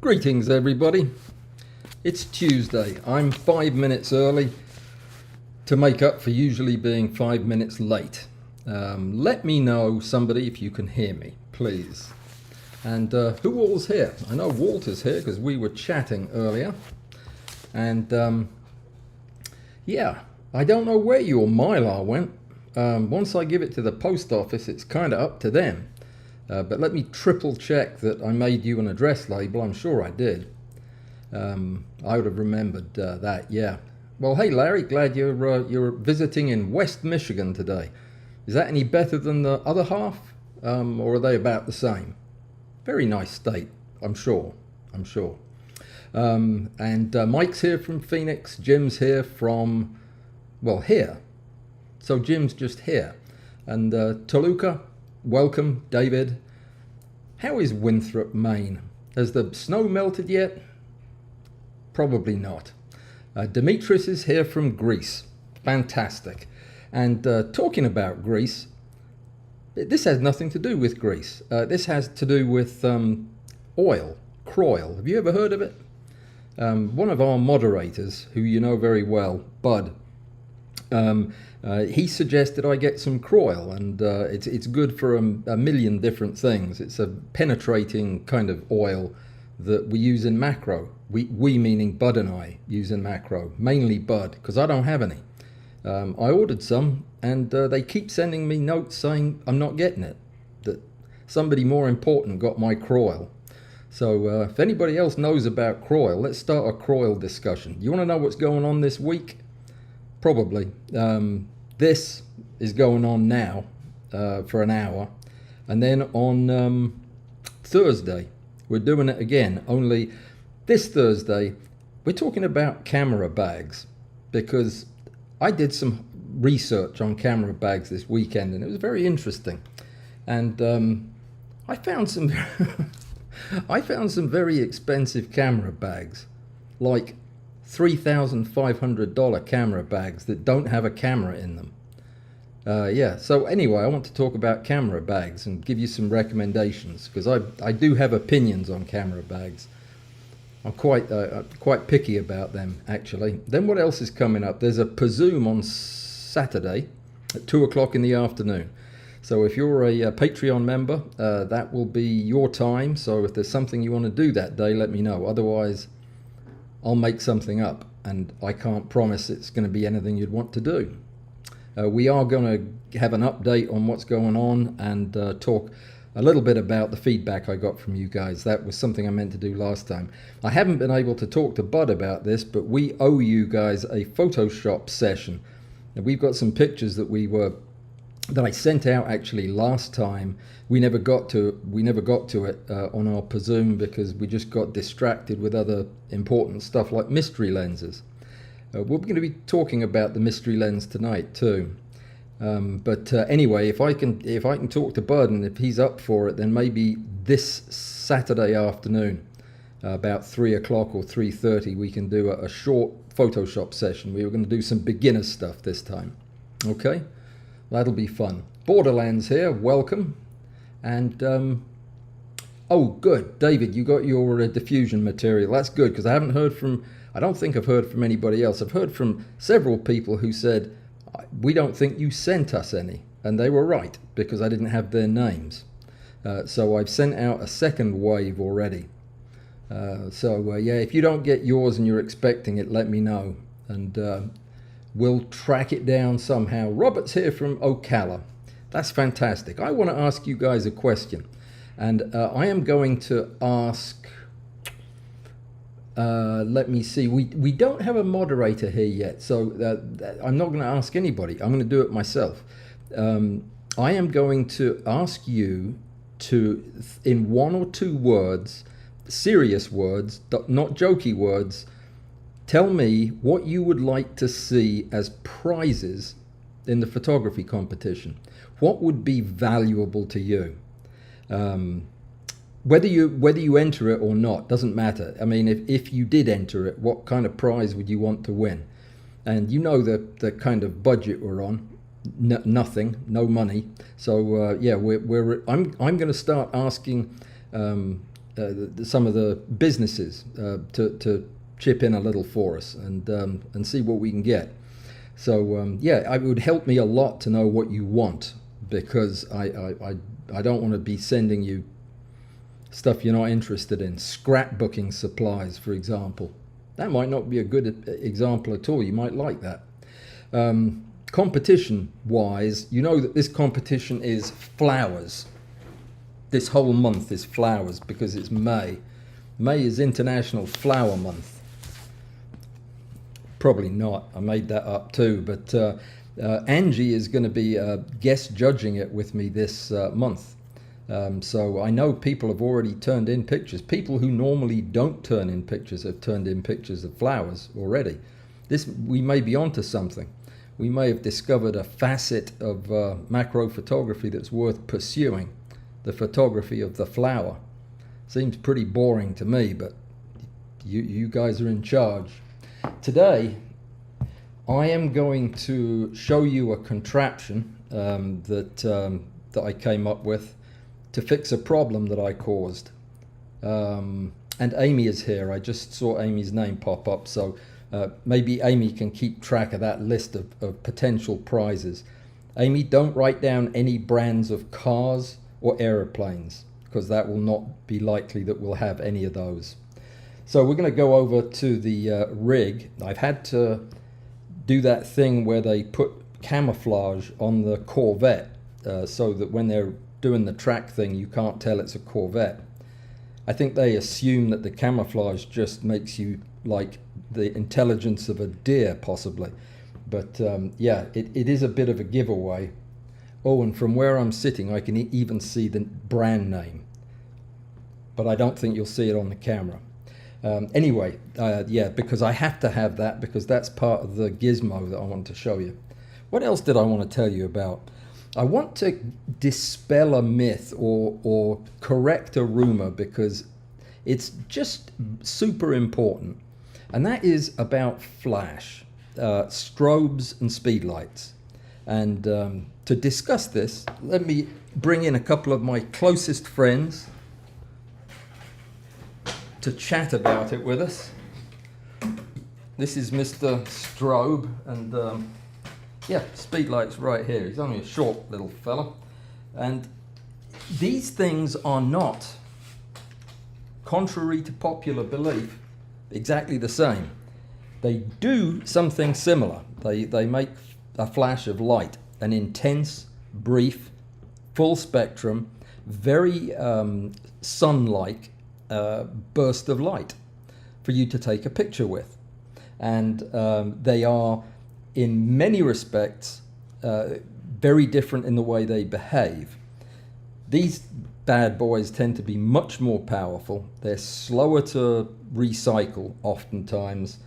Greetings everybody, it's Tuesday. I'm 5 minutes early to make up for usually being 5 minutes late. Let me know, somebody, if you can hear me, please. And who all's here? I know Walter's here because we were chatting earlier. And yeah, I don't know where your Mylar went. Once I give it to the post office, it's kind of up to them. But let me triple check that I made you an address label. I'm sure I did. I would have remembered that, yeah. Well, hey Larry, glad you're visiting in West Michigan today. Is that any better than the other half? Or are they about the same? Very nice state, I'm sure. And Mike's here from Phoenix. Jim's here from, well, here. So Jim's just here. And Toluca, welcome, David. How is Winthrop, Maine? Has the snow melted yet? Probably not. Demetrius is here from Greece. Fantastic. And talking about Greece, this has nothing to do with Greece. This has to do with oil, Croil. Have you ever heard of it? One of our moderators, who you know very well, Bud, he suggested I get some Croil, and it's good for a million different things. It's a penetrating kind of oil that we use in macro. We meaning Bud and I use in macro, mainly Bud, because I don't have any. I ordered some, and they keep sending me notes saying I'm not getting it, that somebody more important got my Croil. So if anybody else knows about Croil, let's start a Croil discussion. You want to know what's going on this week? Probably. This is going on now for an hour, and then on Thursday we're doing it again, only this Thursday we're talking about camera bags, because I did some research on camera bags this weekend and it was very interesting, and I found some I found some very expensive camera bags, like $3,500 camera bags that don't have a camera in them. Yeah, so anyway, I want to talk about camera bags and give you some recommendations, because I do have opinions on camera bags. I'm quite picky about them, actually. Then what else is coming up? There's a Pazoom on Saturday at 2 o'clock in the afternoon. So if you're a Patreon member, that will be your time. So if there's something you want to do that day, let me know. Otherwise, I'll make something up, and I can't promise it's going to be anything you'd want to do. We are going to have an update on what's going on and talk a little bit about the feedback I got from you guys. That was something I meant to do last time. I haven't been able to talk to Bud about this, but we owe you guys a Photoshop session. Now, we've got some pictures that I sent out actually last time. We never got to it on our Pazoom because we just got distracted with other important stuff like mystery lenses. We're going to be talking about the mystery lens tonight too. But anyway, if I can talk to Bud, and if he's up for it, then maybe this Saturday afternoon, about 3 o'clock or 3:30, we can do a short Photoshop session. We were going to do some beginner stuff this time. Okay, that'll be fun. Borderlands here, welcome. And oh, good, David, you got your diffusion material. That's good, because I don't think I've heard from anybody else. I've heard from several people who said, we don't think you sent us any. And they were right, because I didn't have their names. So I've sent out a second wave already. Yeah, if you don't get yours and you're expecting it, let me know. And we'll track it down somehow. Robert's here from Ocala. That's fantastic. I want to ask you guys a question. And I am going to ask... let me see. We don't have a moderator here yet, so I'm not going to ask anybody. I'm going to do it myself. I am going to ask you to, in 1 or 2 words, serious words, not jokey words, tell me what you would like to see as prizes in the photography competition. What would be valuable to you? Whether you enter it or not doesn't matter. I mean, if you did enter it, what kind of prize would you want to win? And you know the kind of budget we're on. Nothing, no money. So yeah, I'm going to start asking some of the businesses to chip in a little for us and see what we can get. So yeah, it would help me a lot to know what you want, because I don't want to be sending you stuff you're not interested in. Scrapbooking supplies, for example. That might not be a good example at all. You might like that. Competition wise, you know that this competition is flowers. This whole month is flowers because it's May. May is International Flower Month. Probably not, I made that up too, but Angie is going to be guest judging it with me this month. So I know people have already turned in pictures. People who normally don't turn in pictures have turned in pictures of flowers already. We may be onto something. We may have discovered a facet of macro photography that's worth pursuing. The photography of the flower. Seems pretty boring to me, but you guys are in charge. Today, I am going to show you a contraption that I came up with to fix a problem that I caused. And Amy is here. I just saw Amy's name pop up, so maybe Amy can keep track of that list of potential prizes. Amy, don't write down any brands of cars or aeroplanes, because that will not be likely that we'll have any of those. So we're going to go over to the rig. I've had to do that thing where they put camouflage on the Corvette so that when they're doing the track thing you can't tell it's a Corvette. I think they assume that the camouflage just makes you like the intelligence of a deer possibly, but yeah, it is a bit of a giveaway. Oh, and from where I'm sitting I can even see the brand name, but I don't think you'll see it on the camera. Anyway, yeah, because I have to have that, because that's part of the gizmo that I want to show you. What else did I want to tell you about? I want to dispel a myth or correct a rumor, because it's just super important, and that is about flash, strobes and speedlights. And to discuss this, let me bring in a couple of my closest friends to chat about it with us. This is Mr. Strobe, and yeah, Speedlights right here. He's only a short little fella. And these things are not, contrary to popular belief, exactly the same. They do something similar. They make a flash of light, an intense, brief, full spectrum, very sun-like burst of light for you to take a picture with. And they are, in many respects, very different in the way they behave. These bad boys tend to be much more powerful. They're slower to recycle oftentimes,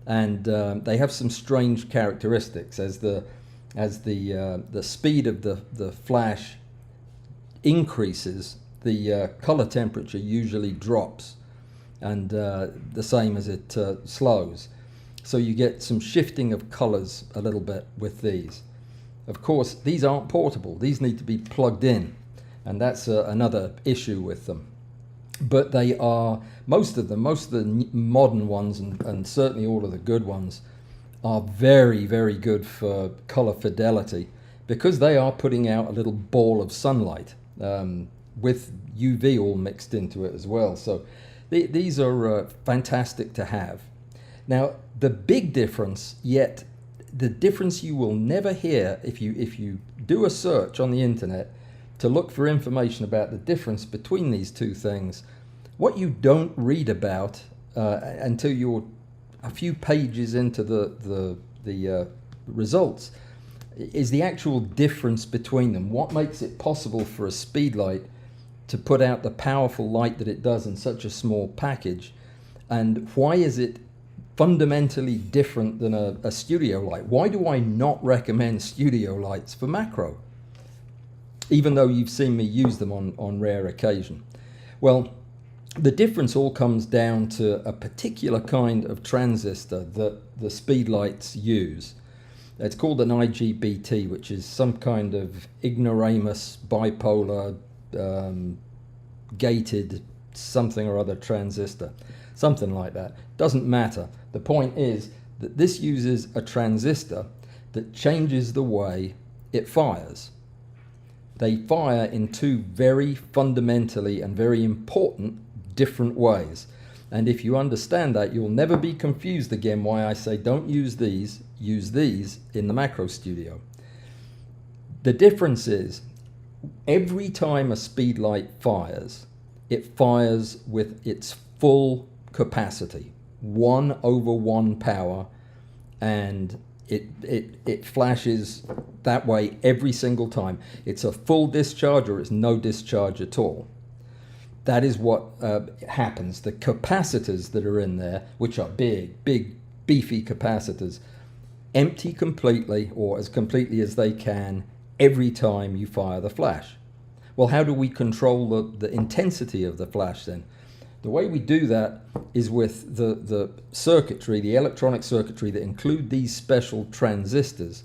and they have some strange characteristics. As the speed of the flash increases, the color temperature usually drops, and the same as it slows. So you get some shifting of colors a little bit with these. Of course, these aren't portable. These need to be plugged in, and that's another issue with them. But they are, most of the modern ones, and certainly all of the good ones, are very, very good for color fidelity, because they are putting out a little ball of sunlight with UV all mixed into it as well. So these are fantastic to have. Now, the big difference, yet the difference you will never hear if you do a search on the internet to look for information about the difference between these two things, what you don't read about until you're a few pages into the results is the actual difference between them. What makes it possible for a speedlight to put out the powerful light that it does in such a small package, and why is it fundamentally different than a studio light? Why do I not recommend studio lights for macro, even though you've seen me use them on rare occasion? Well, the difference all comes down to a particular kind of transistor that the speedlights use. It's called an IGBT, which is some kind of ignoramus bipolar gated something or other transistor, something like that. Doesn't matter. The point is that this uses a transistor that changes the way it fires. They fire in two very fundamentally and very important different ways. And if you understand that, you'll never be confused again why I say don't use these, use these in the Macro Studio. The difference is, every time a Speedlight fires, it fires with its full capacity, 1/1 power, and it flashes that way every single time. It's a full discharge or it's no discharge at all. That is what happens. The capacitors that are in there, which are big, beefy capacitors, empty completely, or as completely as they can, every time you fire the flash. Well, how do we control the intensity of the flash then? The way we do that is with the circuitry, the electronic circuitry that include these special transistors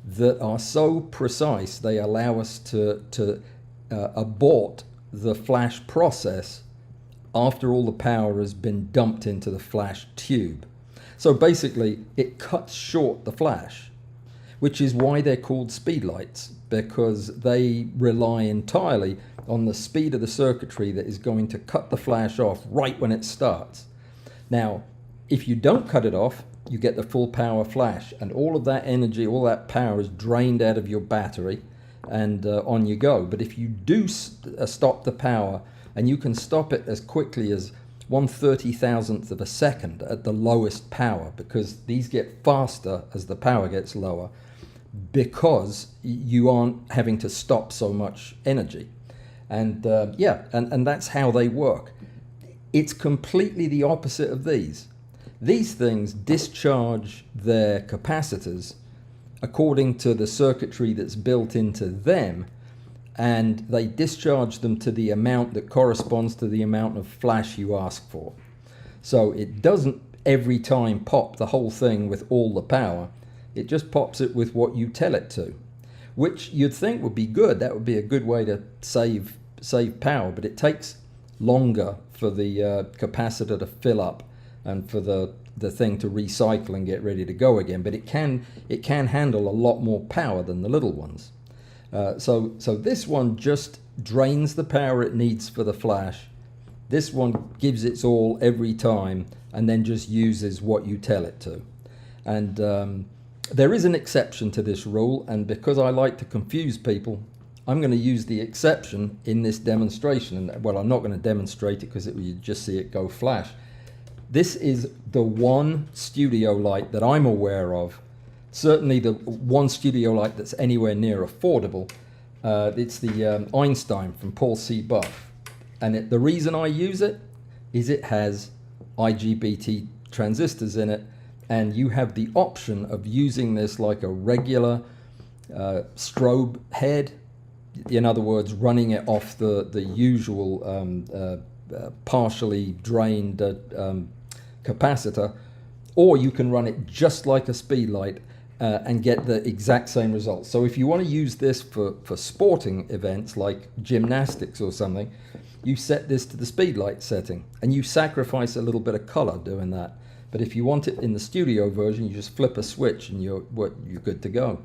that are so precise they allow us to abort the flash process after all the power has been dumped into the flash tube. So basically it cuts short the flash, which is why they're called Speedlights, because they rely entirely on the speed of the circuitry that is going to cut the flash off right when it starts. Now, if you don't cut it off, you get the full power flash, and all of that energy, all that power is drained out of your battery, and on you go. But if you do stop the power, and you can stop it as quickly as 1/30,000th of a second at the lowest power, because these get faster as the power gets lower, because you aren't having to stop so much energy. And and that's how they work. It's completely the opposite of these. These things discharge their capacitors according to the circuitry that's built into them, and they discharge them to the amount that corresponds to the amount of flash you ask for. So it doesn't every time pop the whole thing with all the power. It just pops it with what you tell it to, which you'd think would be good. That would be a good way to save power, but it takes longer for the capacitor to fill up and for the thing to recycle and get ready to go again. But it can handle a lot more power than the little ones. So this one just drains the power it needs for the flash. This one gives its all every time and then just uses what you tell it to. And there is an exception to this rule, and because I like to confuse people, I'm going to use the exception in this demonstration. And well, I'm not going to demonstrate it because you just see it go flash. This is the one studio light that I'm aware of, certainly the one studio light that's anywhere near affordable. It's the Einstein from Paul C. Buff. And the reason I use it is it has IGBT transistors in it, and you have the option of using this like a regular strobe head. In other words, running it off the usual partially drained capacitor, or you can run it just like a Speedlight and get the exact same results. So if you want to use this for sporting events like gymnastics or something, you set this to the Speedlight setting, and you sacrifice a little bit of color doing that. But if you want it in the studio version, you just flip a switch and you're good to go.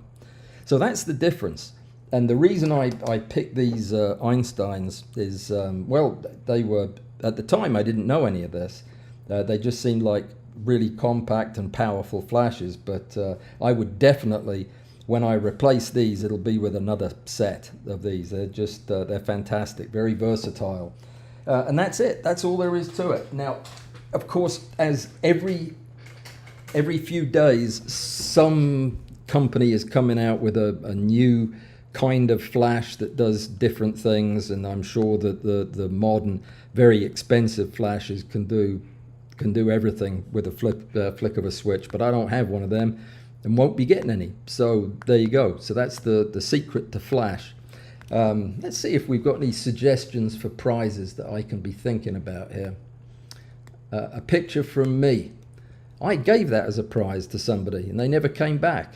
So that's the difference. And the reason I picked these Einsteins is, well, they were, at the time I didn't know any of this. They just seemed like really compact and powerful flashes, but I would definitely, when I replace these, it'll be with another set of these. They're just, they're fantastic, very versatile. And that's it, that's all there is to it. Now, of course, as every few days, some company is coming out with a new kind of flash that does different things, and I'm sure that the modern, very expensive flashes can do everything with a flick of a switch. But I don't have one of them and won't be getting any. So there you go. So that's the secret to flash. Let's see if we've got any suggestions for prizes that I can be thinking about here. A picture from me. I gave that as a prize to somebody and they never came back.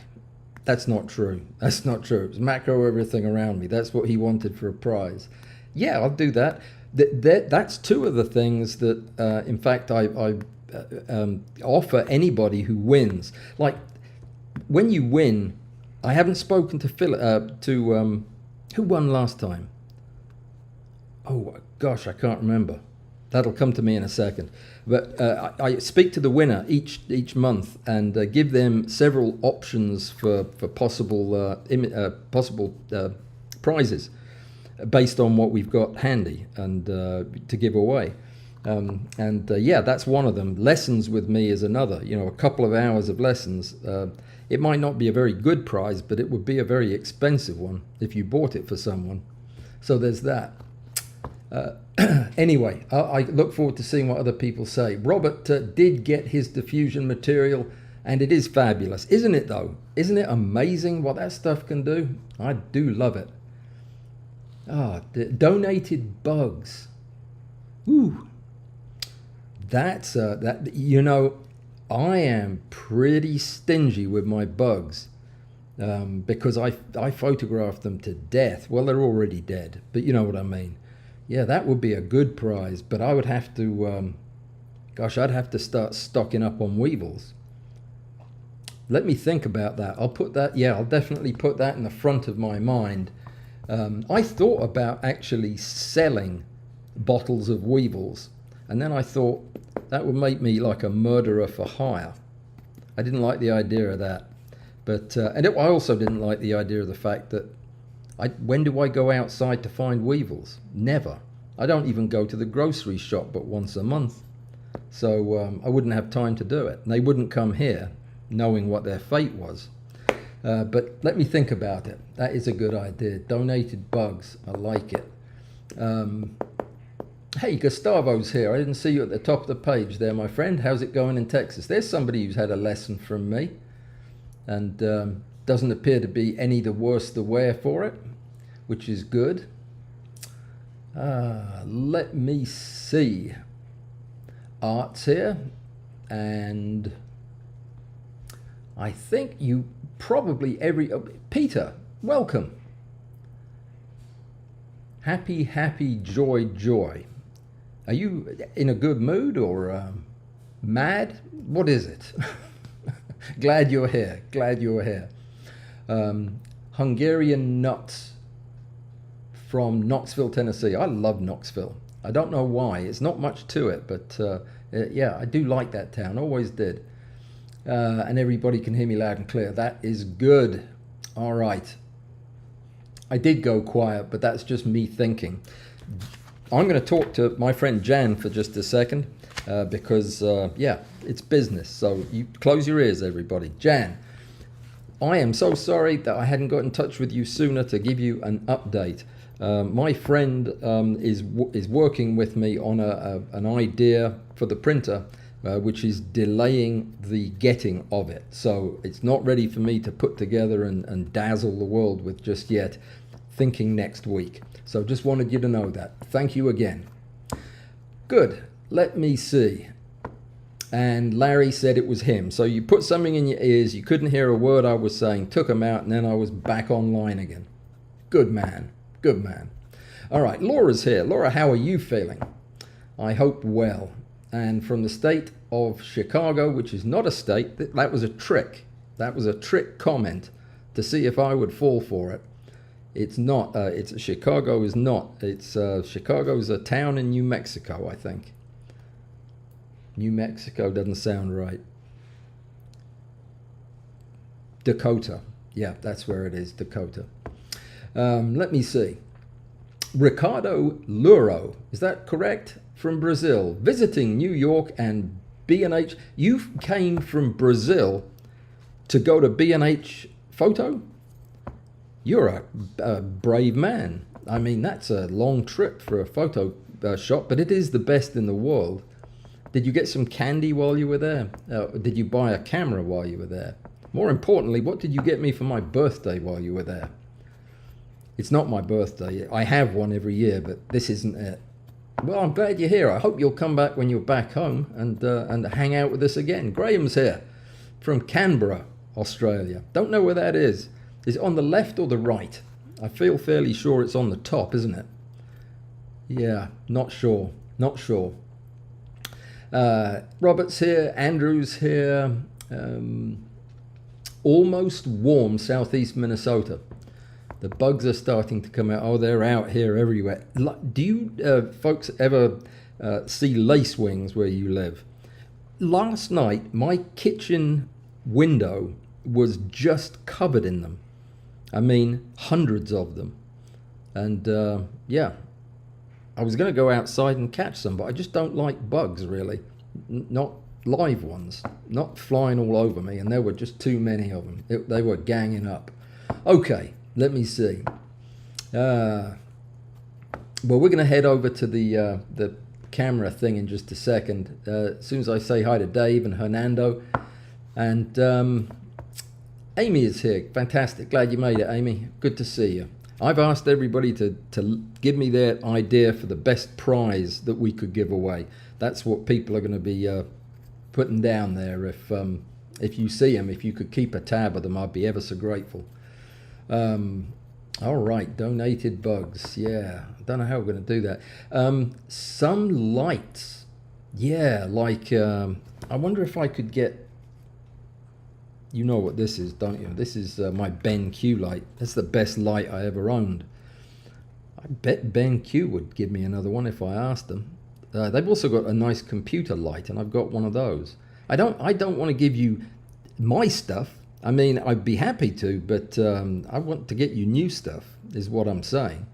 That's not true. That's not true. It was macro everything around me. That's what he wanted for a prize. Yeah, I'll do that. That's two of the things that, in fact, I offer anybody who wins. Like, when you win, I haven't spoken to who won last time? Oh gosh, I can't remember. That'll come to me in a second. But I speak to the winner each month and give them several options for possible prizes based on what we've got handy and to give away. Yeah, that's one of them. Lessons with me is another. You know, a couple of hours of lessons. It might not be a very good prize, but it would be a very expensive one if you bought it for someone. So there's that. Anyway, I look forward to seeing what other people say. Robert did get his diffusion material, and it is fabulous. Isn't it, though? Isn't it amazing what that stuff can do? I do love it. The donated bugs. Ooh. That's, you know, I am pretty stingy with my bugs because I photographed them to death. Well, they're already dead, but you know what I mean. Yeah, that would be a good prize, but I would have to, I'd have to start stocking up on weevils. Let me think about that. I'll definitely put that in the front of my mind. I thought about actually selling bottles of weevils, and then I thought that would make me like a murderer for hire. I didn't like the idea of that. But I also didn't like the idea of the fact that when do I go outside to find weevils? Never. I don't even go to the grocery shop but once a month. So I wouldn't have time to do it. And they wouldn't come here knowing what their fate was. But let me think about it. That is a good idea. Donated bugs. I like it. Hey, Gustavo's here. I didn't see you at the top of the page there, my friend. How's it going in Texas? There's somebody who's had a lesson from me and doesn't appear to be any the worse the wear for it, which is good. Let me see. Art's here, and I think you probably Peter, welcome. Happy, joy. Are you in a good mood or mad? What is it? Glad you're here. Hungarian Nuts from Knoxville, Tennessee. I love Knoxville. I don't know why. It's not much to it, but yeah, I do like that town. Always did. And everybody can hear me loud and clear. That is good. All right. I did go quiet, but that's just me thinking. I'm going to talk to my friend Jan for just a second because, yeah, it's business. So you close your ears, everybody. Jan, I am so sorry that I hadn't got in touch with you sooner to give you an update. My friend is working with me on an idea for the printer, which is delaying the getting of it. So it's not ready for me to put together and dazzle the world with just yet. Thinking next week. So just wanted you to know that. Thank you again. Good. Let me see. And Larry said it was him. So you put something in your ears, you couldn't hear a word I was saying, took them out, and then I was back online again. Good man. Good man. All right, Laura's here. Laura, how are you feeling? I hope well. And from the state of Chicago, which is not a state, that was a trick. That was a trick comment to see if I would fall for it. It's not. Chicago is not. Chicago is a town in New Mexico, I think. New Mexico doesn't sound right. Dakota. Yeah, that's where it is, Dakota. Let me see. Ricardo Luro, is that correct? From Brazil, visiting New York and B&H. You came from Brazil to go to B&H Photo? You're a brave man. I mean, that's a long trip for a photo shop, but it is the best in the world. Did you get some candy while you were there? Did you buy a camera while you were there? More importantly, what did you get me for my birthday while you were there? It's not my birthday. I have one every year, but this isn't it. Well, I'm glad you're here. I hope you'll come back when you're back home and hang out with us again. Graham's here from Canberra, Australia. Don't know where that is. Is it on the left or the right? I feel fairly sure it's on the top, isn't it? Yeah, not sure. Not sure. Robert's here. Andrew's here. Almost warm southeast Minnesota. The bugs are starting to come out. Oh, they're out here everywhere. Do you folks ever see lacewings where you live? Last night, my kitchen window was just covered in them. I mean, hundreds of them. And yeah, I was going to go outside and catch some, but I just don't like bugs, really. Not live ones, not flying all over me, and there were just too many of them. They were ganging up. Okay, let me see. Well, we're going to head over to the camera thing in just a second. As soon as I say hi to Dave and Hernando. And Amy is here. Fantastic. Glad you made it, Amy. Good to see you. I've asked everybody to give me their idea for the best prize that we could give away. That's what people are going to be putting down there. If you see them, if you could keep a tab of them, I'd be ever so grateful. All right, donated bugs. Yeah, I don't know how we're going to do that. Some lights. Yeah, like I wonder if I could get. You know what this is, don't you? This is my BenQ light. That's the best light I ever owned. I bet BenQ would give me another one if I asked them. They've also got a nice computer light, and I've got one of those. I don't want to give you my stuff. I mean, I'd be happy to, but I want to get you new stuff, is what I'm saying.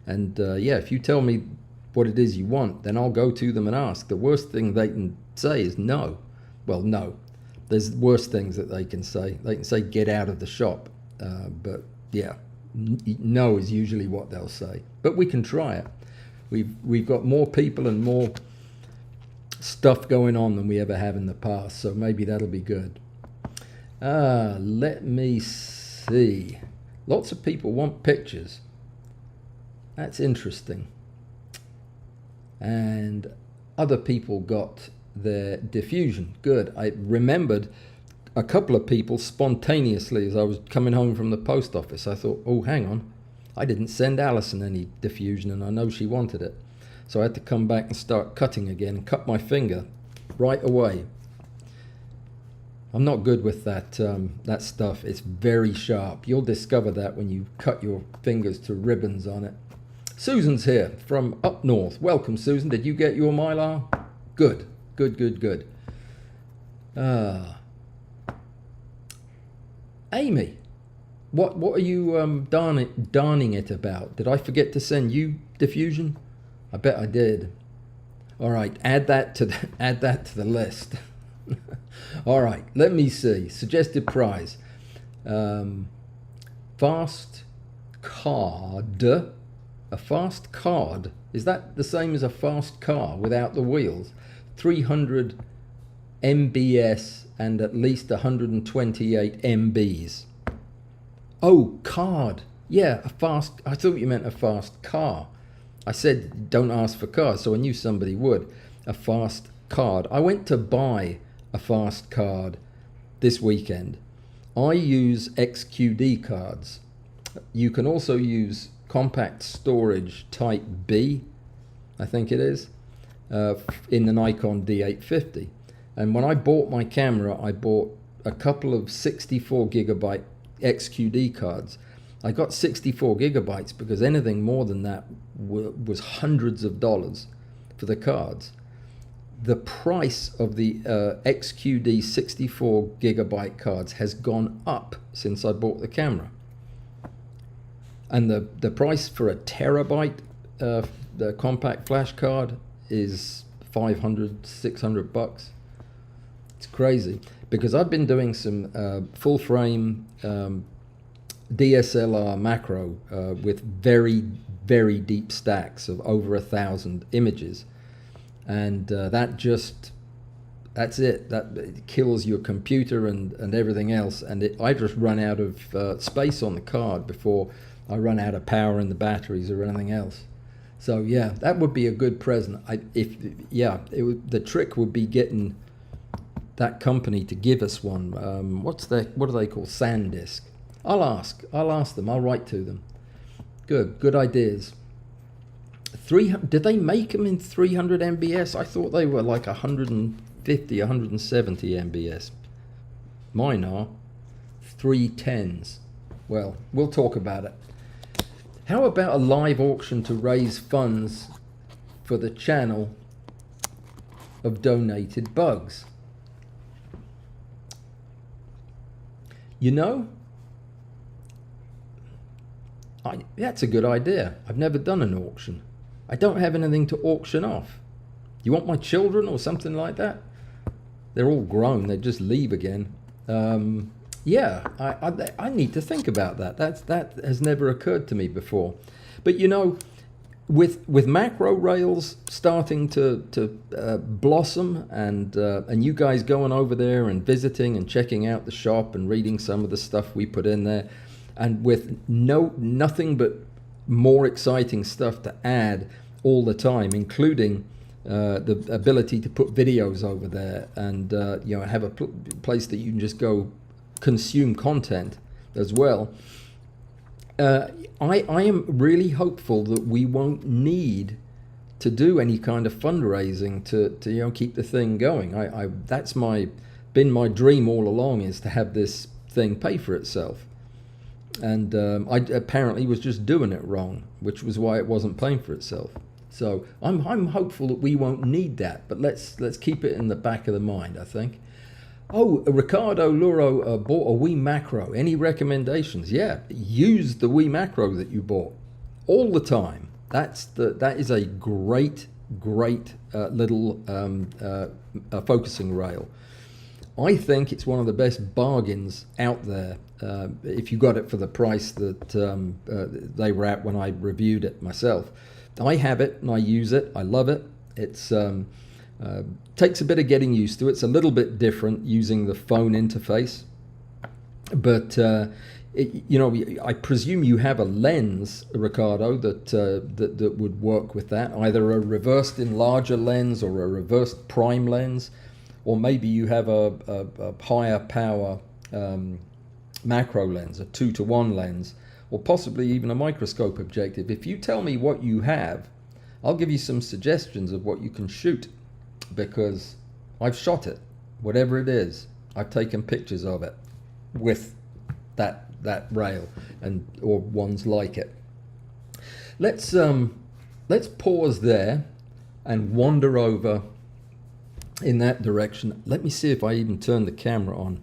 And yeah, if you tell me what it is you want, then I'll go to them and ask. The worst thing they can say is no. Well, no. There's worse things that they can say. They can say, get out of the shop. But yeah, no is usually what they'll say. But we can try it. We've got more people and more stuff going on than we ever have in the past. So maybe that'll be good. Let me see. Lots of people want pictures. That's interesting. And other people got their diffusion. Good. I remembered a couple of people spontaneously as I was coming home from the post office. I thought, oh, hang on. I didn't send Alison any diffusion, and I know she wanted it. So I had to come back and start cutting again, cut my finger right away. I'm not good with that that stuff. It's very sharp. You'll discover that when you cut your fingers to ribbons on it. Susan's here from up north. Welcome, Susan. Did you get your Mylar? Good. Good, good, good. Amy, what are you darning it about? Did I forget to send you diffusion? I bet I did. All right, add that to the list. All right, let me see. Suggested prize. Fast card. A fast card. Is that the same as a fast car without the wheels? 300 MBS and at least 128 MBs. Oh, card. Yeah, a fast. I thought you meant a fast car. I said don't ask for cars, so I knew somebody would. A fast card. I went to buy a fast card this weekend. I use XQD cards. You can also use compact storage type B, I think it is, in the Nikon D850. And when I bought my camera, I bought a couple of 64 gigabyte XQD cards. I got 64 gigabytes because anything more than that was hundreds of dollars for the cards. The price of the XQD 64 gigabyte cards has gone up since I bought the camera. And the price for a terabyte the compact flash card is $500, $600. It's crazy because I've been doing some full frame DSLR macro with very, very deep stacks of over 1,000 images. And that's it. That kills your computer and everything else. And I just run out of space on the card before I run out of power in the batteries or anything else. So yeah, that would be a good present. The trick would be getting that company to give us one. What do they call SanDisk? I'll ask them. I'll write to them. Good ideas. Did they make them in 300 MBS? I thought they were like 150, 170 MBS. Mine are 310s. Well, we'll talk about it. How about a live auction to raise funds for the channel of donated bugs? You know, that's a good idea. I've never done an auction. I don't have anything to auction off. You want my children or something like that? They're all grown. They just leave again. Yeah, I need to think about that. That has never occurred to me before. But you know, with macro rails starting to blossom, and you guys going over there and visiting and checking out the shop and reading some of the stuff we put in there, and with nothing but more exciting stuff to add all the time, including the ability to put videos over there, and you know, have a place that you can just go consume content as well. I am really hopeful that we won't need to do any kind of fundraising to you know, keep the thing going. That's been my dream all along, is to have this thing pay for itself. And I apparently was just doing it wrong, which was why it wasn't paying for itself. So I'm hopeful that we won't need that, but let's keep it in the back of the mind, I think. Oh, Ricardo Luro bought a Wii Macro. Any recommendations? Yeah, use the Wii Macro that you bought all the time. That is a great little focusing rail. I think it's one of the best bargains out there if you got it for the price that they were at when I reviewed it myself. I have it and I use it. I love it. It's takes a bit of getting used to. It's a little bit different using the phone interface, but you know, I presume you have a lens, Ricardo, that would work with that. Either a reversed enlarger lens or a reversed prime lens, or maybe you have a higher power macro lens, a 2-to-1 lens, or possibly even a microscope objective. If you tell me what you have, I'll give you some suggestions of what you can shoot, because I've shot it, whatever it is. I've taken pictures of it with that rail or ones like it. Let's pause there and wander over in that direction. Let me see if I even turned the camera on.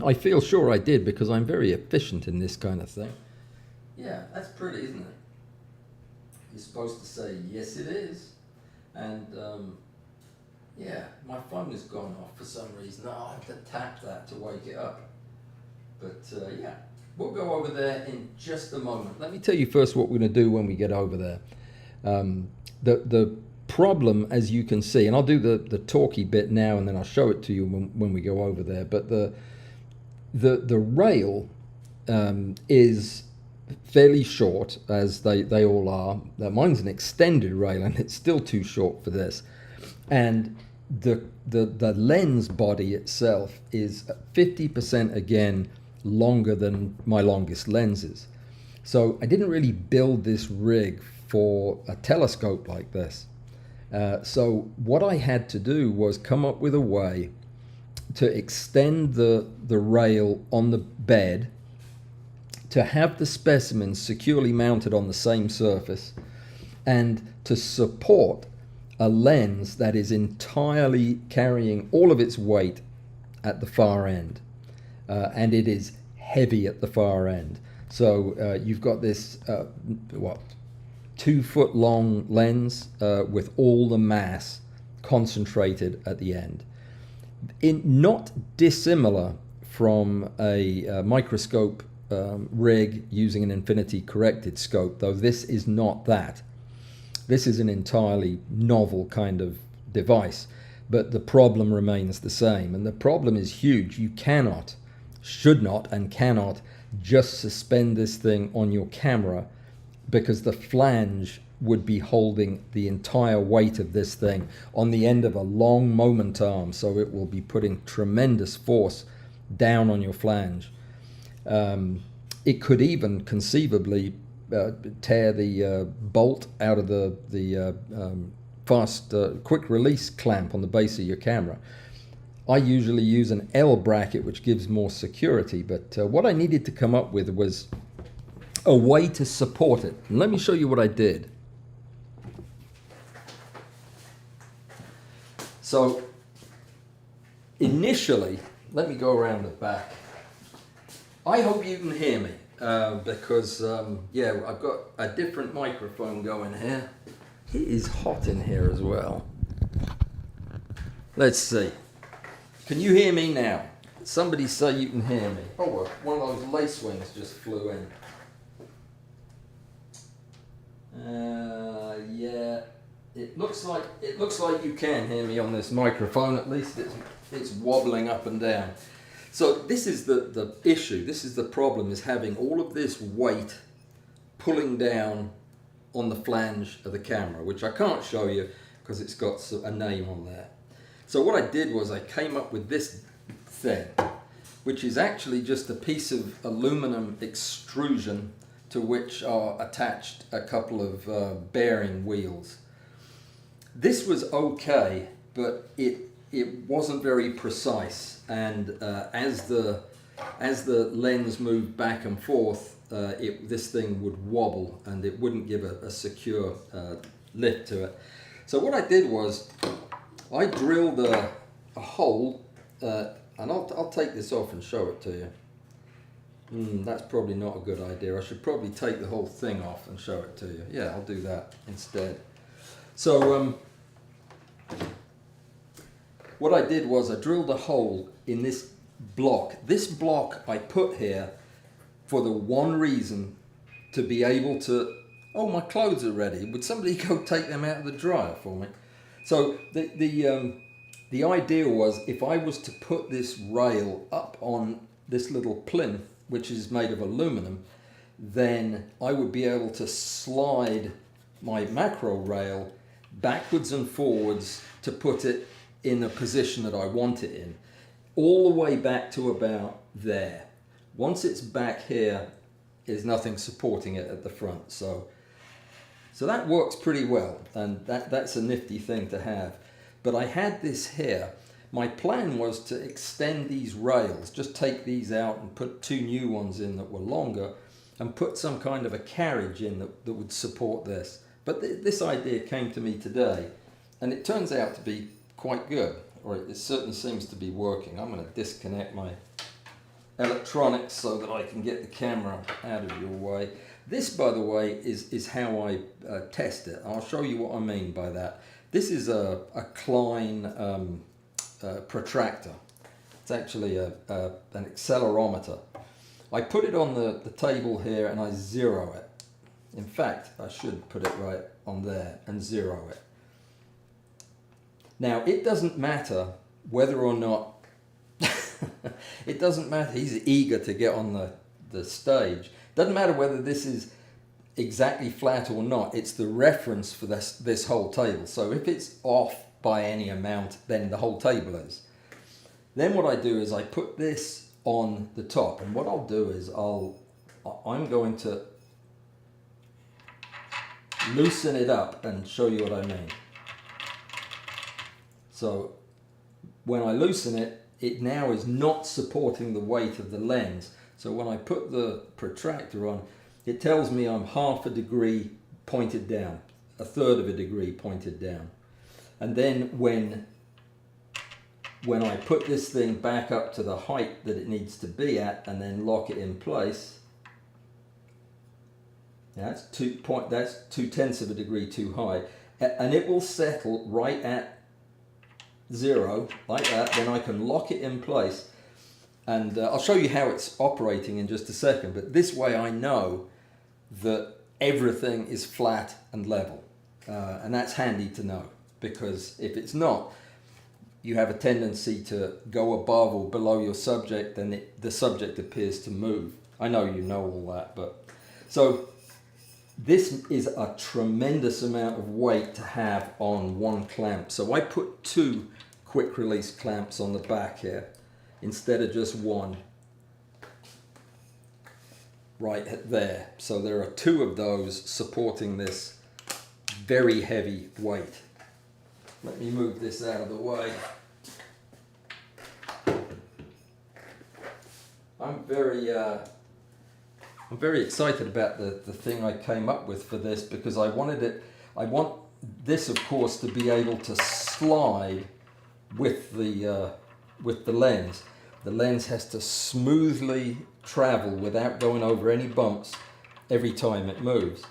I feel sure I did, because I'm very efficient in this kind of thing. Yeah, that's pretty, isn't it? You're supposed to say, yes it is. And yeah, my phone has gone off for some reason. I'll have to tap that to wake it up. But yeah, we'll go over there in just a moment. Let me tell you first what we're going to do when we get over there. The problem, as you can see, and I'll do the talky bit now and then I'll show it to you when we go over there, but the rail is fairly short, as they all are. Mine's an extended rail and it's still too short for this, and the lens body itself is 50% again longer than my longest lenses. So I didn't really build this rig for a telescope like this. So what I had to do was come up with a way to extend the rail on the bed, to have the specimen securely mounted on the same surface, and to support a lens that is entirely carrying all of its weight at the far end. And it is heavy at the far end. So you've got this 2 foot long lens with all the mass concentrated at the end. Not dissimilar from a microscope rig using an infinity corrected scope, though this is not that. This is an entirely novel kind of device, but the problem remains the same, and the problem is huge. You cannot, should not, and cannot just suspend this thing on your camera, because the flange would be holding the entire weight of this thing on the end of a long moment arm, so it will be putting tremendous force down on your flange. It could even conceivably tear the bolt out of the fast quick release clamp on the base of your camera. I usually use an L bracket, which gives more security, but what I needed to come up with was a way to support it. And let me show you what I did. So initially, let me go around the back. I hope you can hear me because yeah, I've got a different microphone going here. It is hot in here as well. Let's see. Can you hear me now? Somebody say you can hear me. Oh, one of those lace wings just flew in. Yeah, it looks like you can hear me on this microphone. At least it's wobbling up and down. So this is the issue. This is the problem: is having all of this weight pulling down on the flange of the camera, which I can't show you because it's got a name on there. So what I did was I came up with this thing, which is actually just a piece of aluminum extrusion to which are attached a couple of bearing wheels. This was okay, but it wasn't very precise, and as the lens moved back and forth, this thing would wobble and it wouldn't give a secure lift to it. So what I did was I drilled a hole, and I'll take this off and show it to you. That's probably not a good idea. I should probably take the whole thing off and show it to you. Yeah, I'll do that instead. So what I did was I drilled a hole in this block. This block I put here for the one reason to be able to, oh, my clothes are ready. Would somebody go take them out of the dryer for me? So the idea was, if I was to put this rail up on this little plinth, which is made of aluminum, then I would be able to slide my macro rail backwards and forwards to put it in the position that I want it in, all the way back to about there. Once it's back here, there's nothing supporting it at the front. So that works pretty well, and that's a nifty thing to have. But I had this here. My plan was to extend these rails, just take these out and put two new ones in that were longer, and put some kind of a carriage in that would support this. But this idea came to me today, and it turns out to be quite good, or it certainly seems to be working. I'm going to disconnect my electronics so that I can get the camera out of your way. This, by the way, is how I test it. I'll show you what I mean by that. This is a Klein protractor. It's actually an accelerometer. I put it on the table here and I zero it. In fact, I should put it right on there and zero it. Now, it doesn't matter whether or not it doesn't matter. He's eager to get on the stage. Doesn't matter whether this is exactly flat or not. It's the reference for this whole table. So if it's off by any amount, then the whole table is. Then what I do is I put this on the top, and what I'll do is I'm going to loosen it up and show you what I mean. So when I loosen it, it now is not supporting the weight of the lens. So when I put the protractor on, it tells me I'm half a degree pointed down, a third of a degree pointed down. And then when I put this thing back up to the height that it needs to be at and then lock it in place, that's 2/10 of a degree too high, and it will settle right at 0 like that. Then I can lock it in place, and I'll show you how it's operating in just a second. But this way I know that everything is flat and level, and that's handy to know, because if it's not, you have a tendency to go above or below your subject, then the subject appears to move. I know you know all that, but so this is a tremendous amount of weight to have on one clamp. So I put 2 quick release clamps on the back here instead of just one. right there. So there are two of those supporting this very heavy weight. Let me move this out of the way. I'm very excited about the thing I came up with for this, because I want this, of course, to be able to slide with the lens. The lens has to smoothly travel without going over any bumps every time it moves.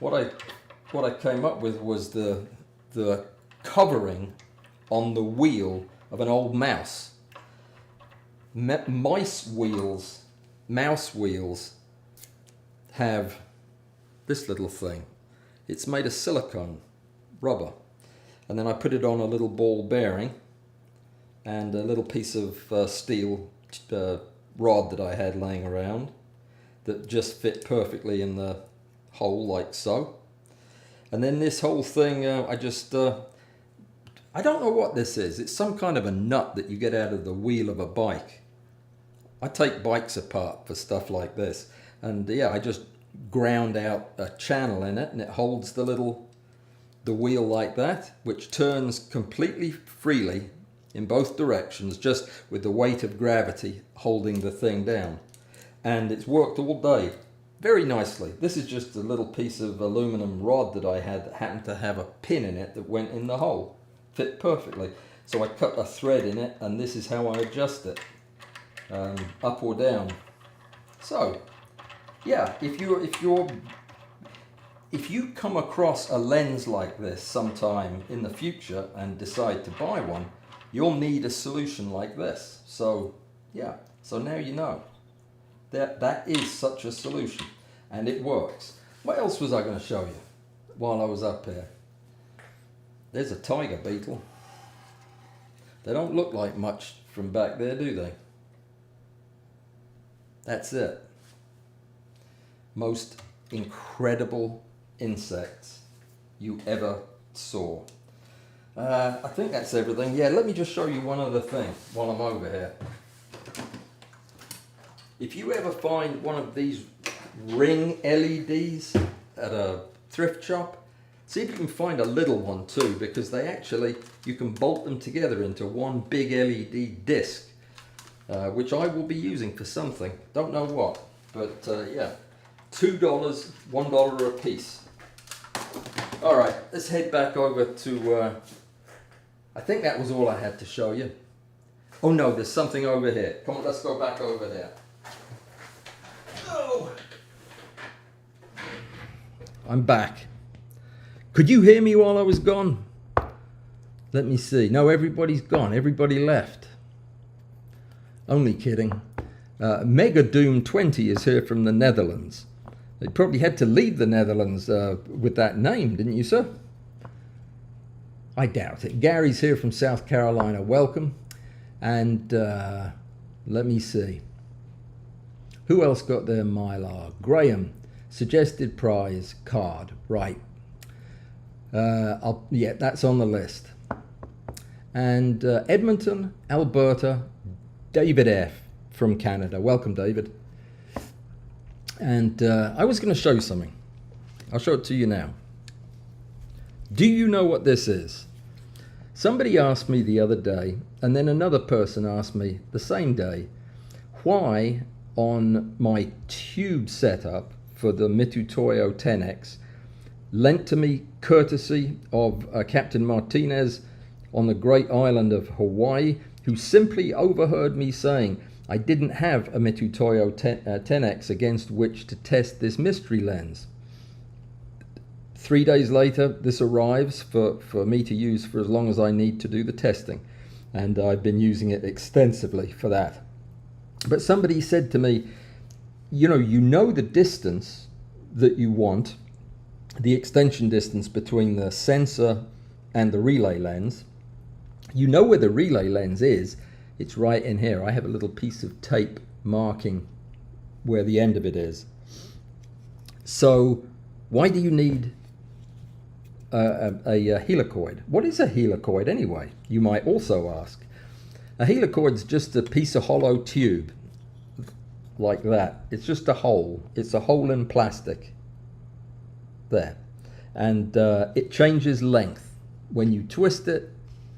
What I came up with was the covering on the wheel of an old mouse. Mouse wheels have this little thing. It's made of silicone rubber, and then I put it on a little ball bearing and a little piece of steel rod that I had laying around that just fit perfectly in the hole, like so. And then this whole thing, I don't know what this is. It's some kind of a nut that you get out of the wheel of a bike. I take bikes apart for stuff like this, and yeah, I just ground out a channel in it, and it holds the wheel like that, which turns completely freely in both directions, just with the weight of gravity holding the thing down. And it's worked all day very nicely. This is just a little piece of aluminum rod that I had that happened to have a pin in it that went in the hole. Fit perfectly. So I cut a thread in it, and this is how I adjust it, up or down. So yeah, if you come across a lens like this sometime in the future and decide to buy one, you'll need a solution like this. So yeah, so now you know that is such a solution, and it works. What else was I going to show you while I was up here? There's a tiger beetle. They don't look like much from back there, do they? That's it. Most incredible insects you ever saw. I think that's everything. Yeah, let me just show you one other thing while I'm over here. If you ever find one of these ring LEDs at a thrift shop, see if you can find a little one too, because you can bolt them together into one big LED disc, which I will be using for something. Don't know what, but yeah. $2, $1 a piece. All right, let's head back over to, I think that was all I had to show you. Oh no, there's something over here. Come on, let's go back over there. Oh. I'm back. Could you hear me while I was gone? Let me see. No, everybody's gone. Everybody left. Only kidding. Mega Doom 20 is here from the Netherlands. You probably had to leave the Netherlands with that name, didn't you, sir? I doubt it. Gary's here from South Carolina. Welcome. And let me see. Who else got their Mylar? Graham. Suggested prize card. Right. Yeah, that's on the list. And Edmonton, Alberta, David F. from Canada. Welcome, David. And I was going to show you something. I'll show it to you now. Do you know what this is? Somebody asked me the other day, and then another person asked me the same day, why on my tube setup for the Mitutoyo 10X, lent to me courtesy of Captain Martinez on the great island of Hawaii, who simply overheard me saying I didn't have a Mitutoyo 10X against which to test this mystery lens. 3 days later, this arrives for me to use for as long as I need to do the testing, and I've been using it extensively for that. But somebody said to me, you know the distance that you want, the extension distance between the sensor and the relay lens. You know where the relay lens is. It's right in here. I have a little piece of tape marking where the end of it is. So why do you need a helicoid? What is a helicoid anyway? You might also ask. A helicoid is just a piece of hollow tube. like that. It's just a hole. It's a hole in plastic there, and it changes length. When you twist it,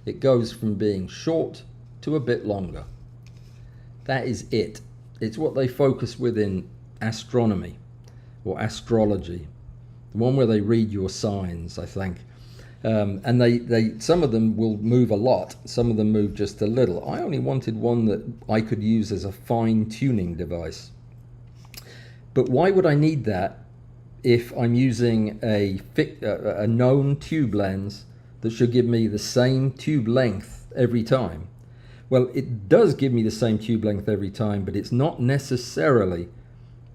it goes from being short to a bit longer. That is it. It's what they focus with in astronomy or astrology, the one where they read your signs, I think. And they some of them will move a lot, some of them move just a little. I only wanted one that I could use as a fine-tuning device. But why would I need that if I'm using a known tube lens that should give me the same tube length every time? Well, it does give me the same tube length every time, but it's not necessarily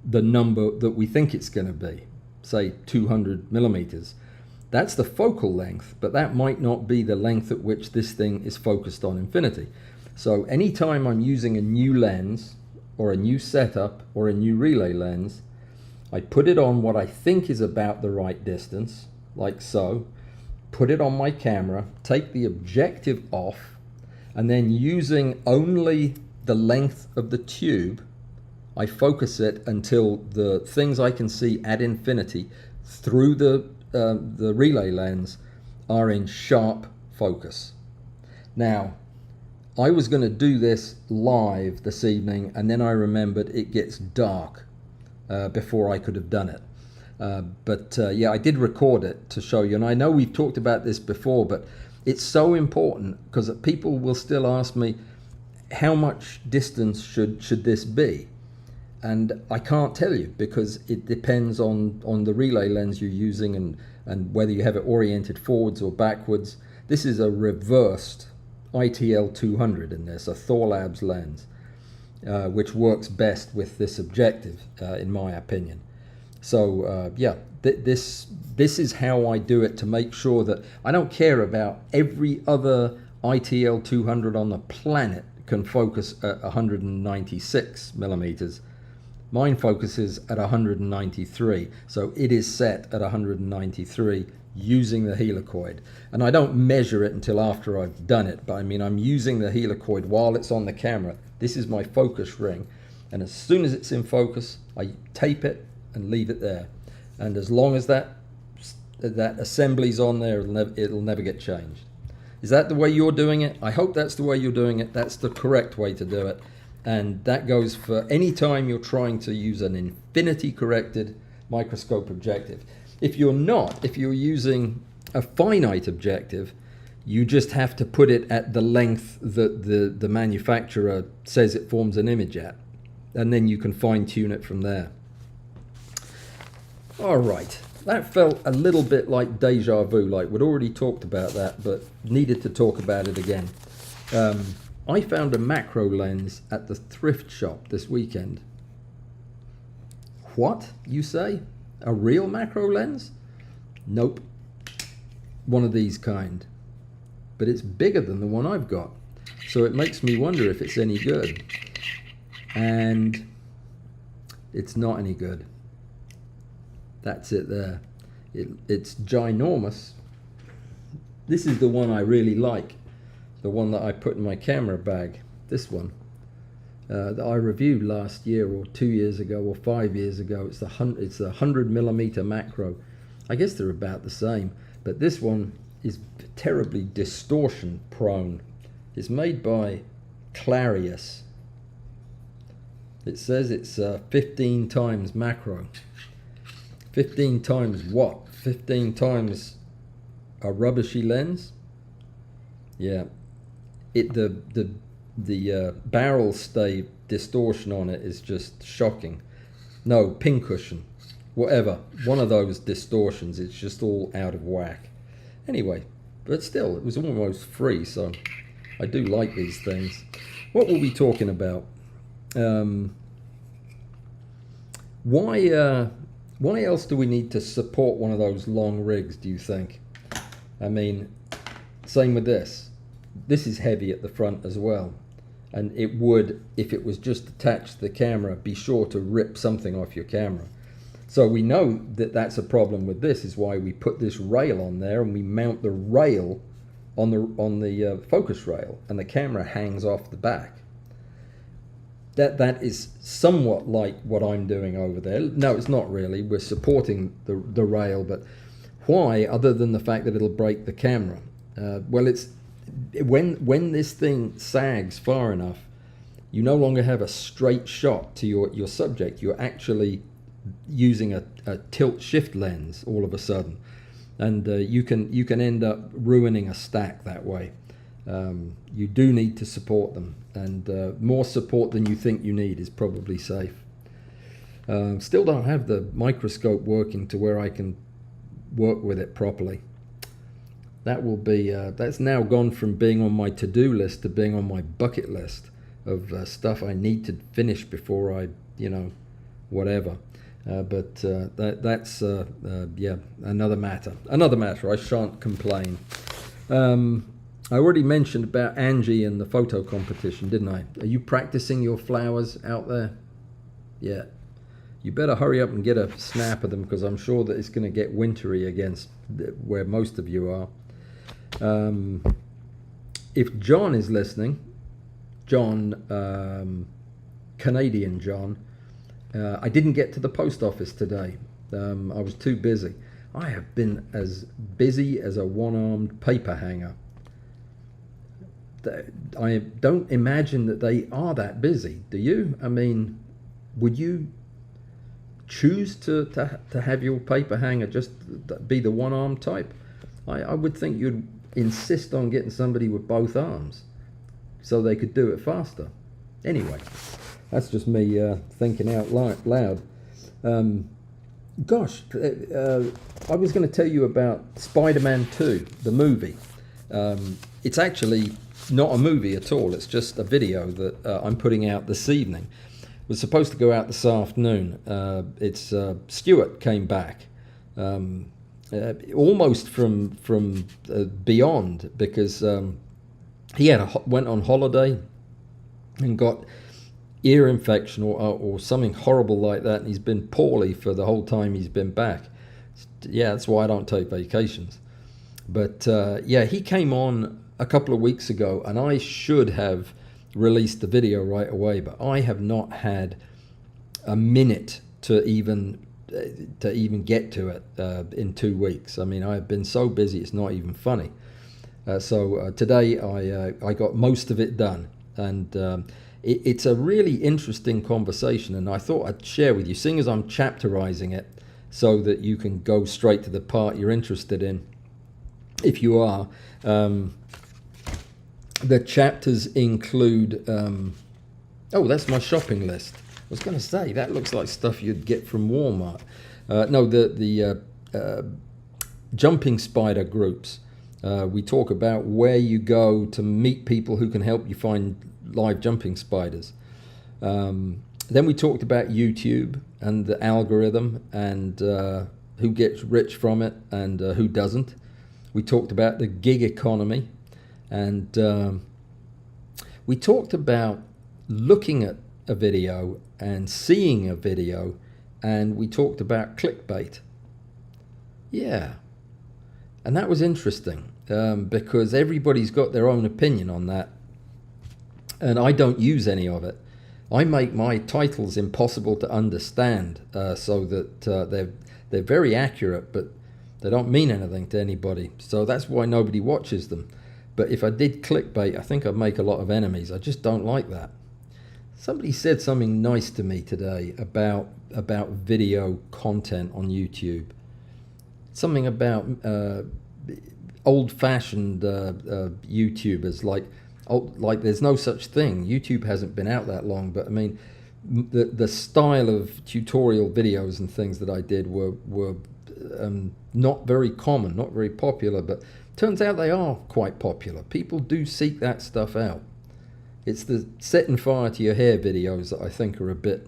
the number that we think it's going to be, say 200 millimeters. That's the focal length, but that might not be the length at which this thing is focused on infinity. So anytime I'm using a new lens or a new setup or a new relay lens, I put it on what I think is about the right distance, like so, put it on my camera, take the objective off, and then using only the length of the tube, I focus it until the things I can see at infinity through the relay lens are in sharp focus. Now, I was going to do this live this evening, and then I remembered it gets dark before I could have done it. But yeah, I did record it to show you, and I know we've talked about this before, but it's so important because people will still ask me, how much distance should this be? And I can't tell you because it depends on the relay lens you're using and whether you have it oriented forwards or backwards. This is a reversed ITL 200 in this, a Thorlabs lens, which works best with this objective, in my opinion. So yeah, this is how I do it to make sure that I don't care about every other ITL 200 on the planet can focus at 196 millimeters. Mine focuses at 193, so it is set at 193 using the helicoid. And I don't measure it until after I've done it, but I mean, I'm using the helicoid while it's on the camera. This is my focus ring, and as soon as it's in focus, I tape it and leave it there. And as long as that assembly's on there, it'll never get changed. Is that the way you're doing it? I hope that's the way you're doing it. That's the correct way to do it. And that goes for any time you're trying to use an infinity corrected microscope objective. If you're not, if you're using a finite objective, you just have to put it at the length that the manufacturer says it forms an image at, and then you can fine tune it from there. All right, that felt a little bit like deja vu, like we'd already talked about that, but needed to talk about it again. I found a macro lens at the thrift shop this weekend. What, you say? A real macro lens? Nope. One of these kind. But it's bigger than the one I've got. So it makes me wonder if it's any good. And it's not any good. That's it there. It's ginormous. This is the one I really like. The one that I put in my camera bag, this one, that I reviewed last year or 2 years ago or 5 years ago. It's the 100mm macro. I guess they're about the same, but this one is terribly distortion prone. It's made by Clarius. It says it's 15 times macro. 15 times what? 15 times a rubbishy lens? Yeah. The barrel stay distortion on it is just shocking. No, pincushion, whatever, one of those distortions, it's just all out of whack. Anyway, but still, it was almost free, so I do like these things. What were we talking about? Why else do we need to support one of those long rigs, do you think? I mean, same with this. This is heavy at the front as well, and it would, if it was just attached to the camera, be sure to rip something off your camera. So we know that that's a problem with this, is why we put this rail on there and we mount the rail on the focus rail, and the camera hangs off the back. that is somewhat like what I'm doing over there. No, it's not really. We're supporting the rail, but why, other than the fact that it'll break the camera? Well, it's when this thing sags far enough, you no longer have a straight shot to your subject. You're actually using a tilt shift lens all of a sudden, and you can end up ruining a stack that way. You do need to support them, and more support than you think you need is probably safe. Still don't have the microscope working to where I can work with it properly. That will be that's now gone from being on my to-do list to being on my bucket list of stuff I need to finish before I, whatever. But that's yeah, another matter. I shan't complain. I already mentioned about Angie and the photo competition, didn't I? Are you practicing your flowers out there? Yeah. You better hurry up and get a snap of them, because I'm sure that it's going to get wintry against where most of you are. If John is listening, John, Canadian John, I didn't get to the post office today. I was too busy. I have been as busy as a one-armed paper hanger. I don't imagine that they are that busy. Do you? I mean, would you choose to have your paper hanger just be the one-arm type? I would think you'd insist on getting somebody with both arms so they could do it faster. Anyway, that's just me thinking out loud. Gosh, I was going to tell you about Spider-Man 2, the movie. It's actually not a movie at all. It's just a video that I'm putting out this evening. It was supposed to go out this afternoon. Stuart came back almost from beyond, because he went on holiday and got ear infection or something horrible like that, and he's been poorly for the whole time he's been back. Yeah, that's why I don't take vacations. But yeah, he came on a couple of weeks ago, and I should have released the video right away, but I have not had a minute to even get to it in 2 weeks. I mean, I've been so busy, it's not even funny. So today I got most of it done, and it's a really interesting conversation, and I thought I'd share with you, seeing as I'm chapterizing it so that you can go straight to the part you're interested in, if you are. The chapters include, oh, that's my shopping list. I was going to say, that looks like stuff you'd get from Walmart. No, the jumping spider groups. We talk about where you go to meet people who can help you find live jumping spiders. Then we talked about YouTube and the algorithm, and who gets rich from it and who doesn't. We talked about the gig economy, and we talked about looking at a video and seeing a video, and we talked about clickbait. Yeah, and that was interesting, because everybody's got their own opinion on that, and I don't use any of it. I make my titles impossible to understand, so that they're very accurate, but they don't mean anything to anybody. So that's why nobody watches them. But if I did clickbait, I think I'd make a lot of enemies. I just don't like that. Somebody said something nice to me today about video content on YouTube. Something about old-fashioned YouTubers, like there's no such thing. YouTube hasn't been out that long, but I mean, the style of tutorial videos and things that I did were not very common, not very popular, but turns out they are quite popular. People do seek that stuff out. It's the setting fire to your hair videos that I think are a bit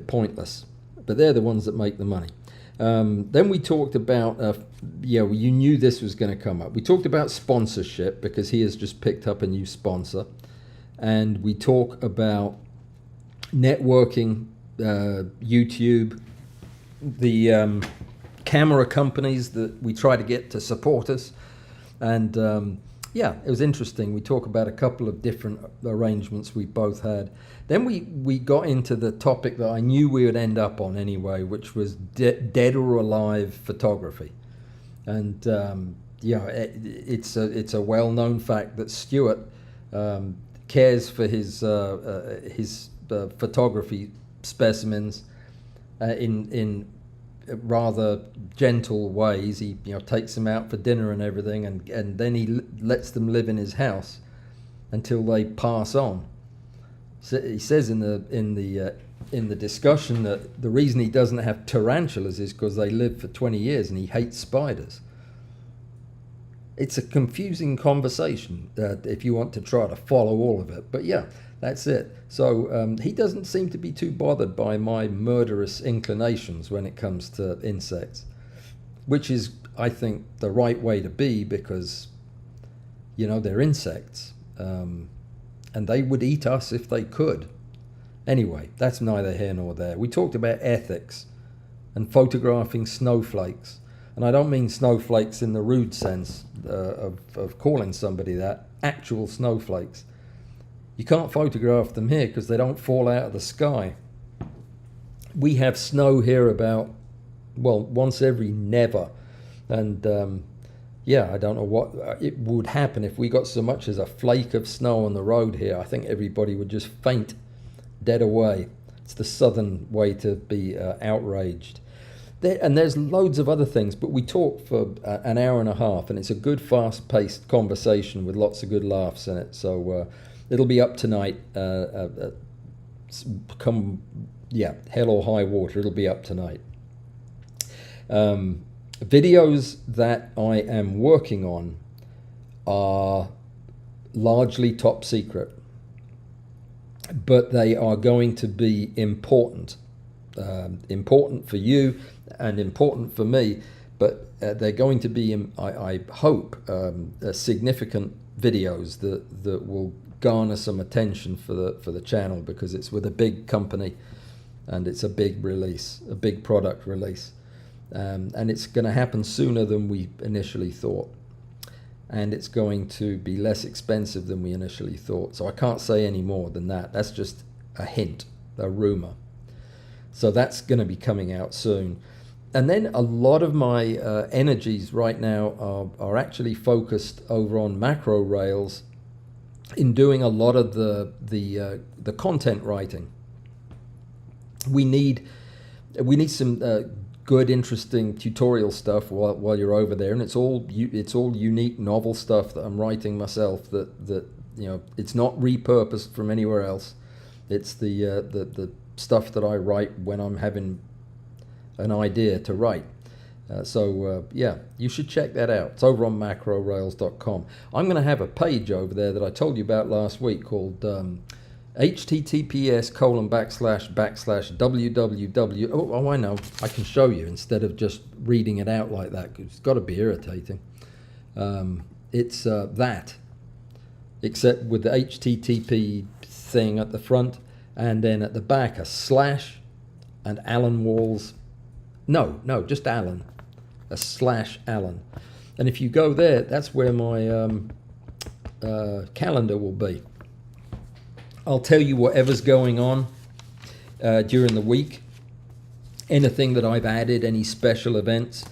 pointless, but they're the ones that make the money. Then we talked about, yeah, well, you knew this was going to come up. We talked about sponsorship, because he has just picked up a new sponsor. And we talk about networking, YouTube, the camera companies that we try to get to support us. And yeah, it was interesting. We talk about a couple of different arrangements we both had. Then we got into the topic that I knew we would end up on anyway, which was dead or alive photography. And yeah, it's a well-known fact that Stuart cares for his photography specimens in rather gentle ways. He takes them out for dinner and everything, and then he lets them live in his house until they pass on. So he says in the discussion that the reason he doesn't have tarantulas is because they live for 20 years and he hates spiders. It's a confusing conversation if you want to try to follow all of it. But yeah, that's it. So he doesn't seem to be too bothered by my murderous inclinations when it comes to insects, which is, I think, the right way to be, because, they're insects. And they would eat us if they could. Anyway, that's neither here nor there. We talked about ethics and photographing snowflakes. And I don't mean snowflakes in the rude sense of calling somebody that. Actual snowflakes. You can't photograph them here because they don't fall out of the sky. We have snow here about, once every never. And yeah, I don't know what it would happen if we got so much as a flake of snow on the road here. I think everybody would just faint dead away. It's the southern way to be outraged. And there's loads of other things, but we talk for an hour and a half, and it's a good, fast-paced conversation with lots of good laughs in it. So it'll be up tonight. Hell or high water, it'll be up tonight. Videos that I am working on are largely top secret, but they are going to be important. Important for you and important for me, but they're going to be, I hope, significant videos that will garner some attention for the channel, because it's with a big company and it's a big release, a big product release. And it's going to happen sooner than we initially thought. And it's going to be less expensive than we initially thought. So I can't say any more than that. That's just a hint, a rumor. So that's going to be coming out soon. And then a lot of my energies right now are actually focused over on macro rails in doing a lot of the content writing. We need some good, interesting tutorial stuff while you're over there, and it's all unique, novel stuff that I'm writing myself. That it's not repurposed from anywhere else. It's the stuff that I write when I'm having an idea to write. So yeah, you should check that out. It's over on macrorails.com. I'm going to have a page over there that I told you about last week called https://www. Oh, I know. I can show you instead of just reading it out like that, because it's got to be irritating. It's that, except with the HTTP thing at the front, and then at the back a slash and Allan Walls. No, just Allan. A slash Allan. And if you go there, that's where my calendar will be. I'll tell you whatever's going on during the week. Anything that I've added, any special events.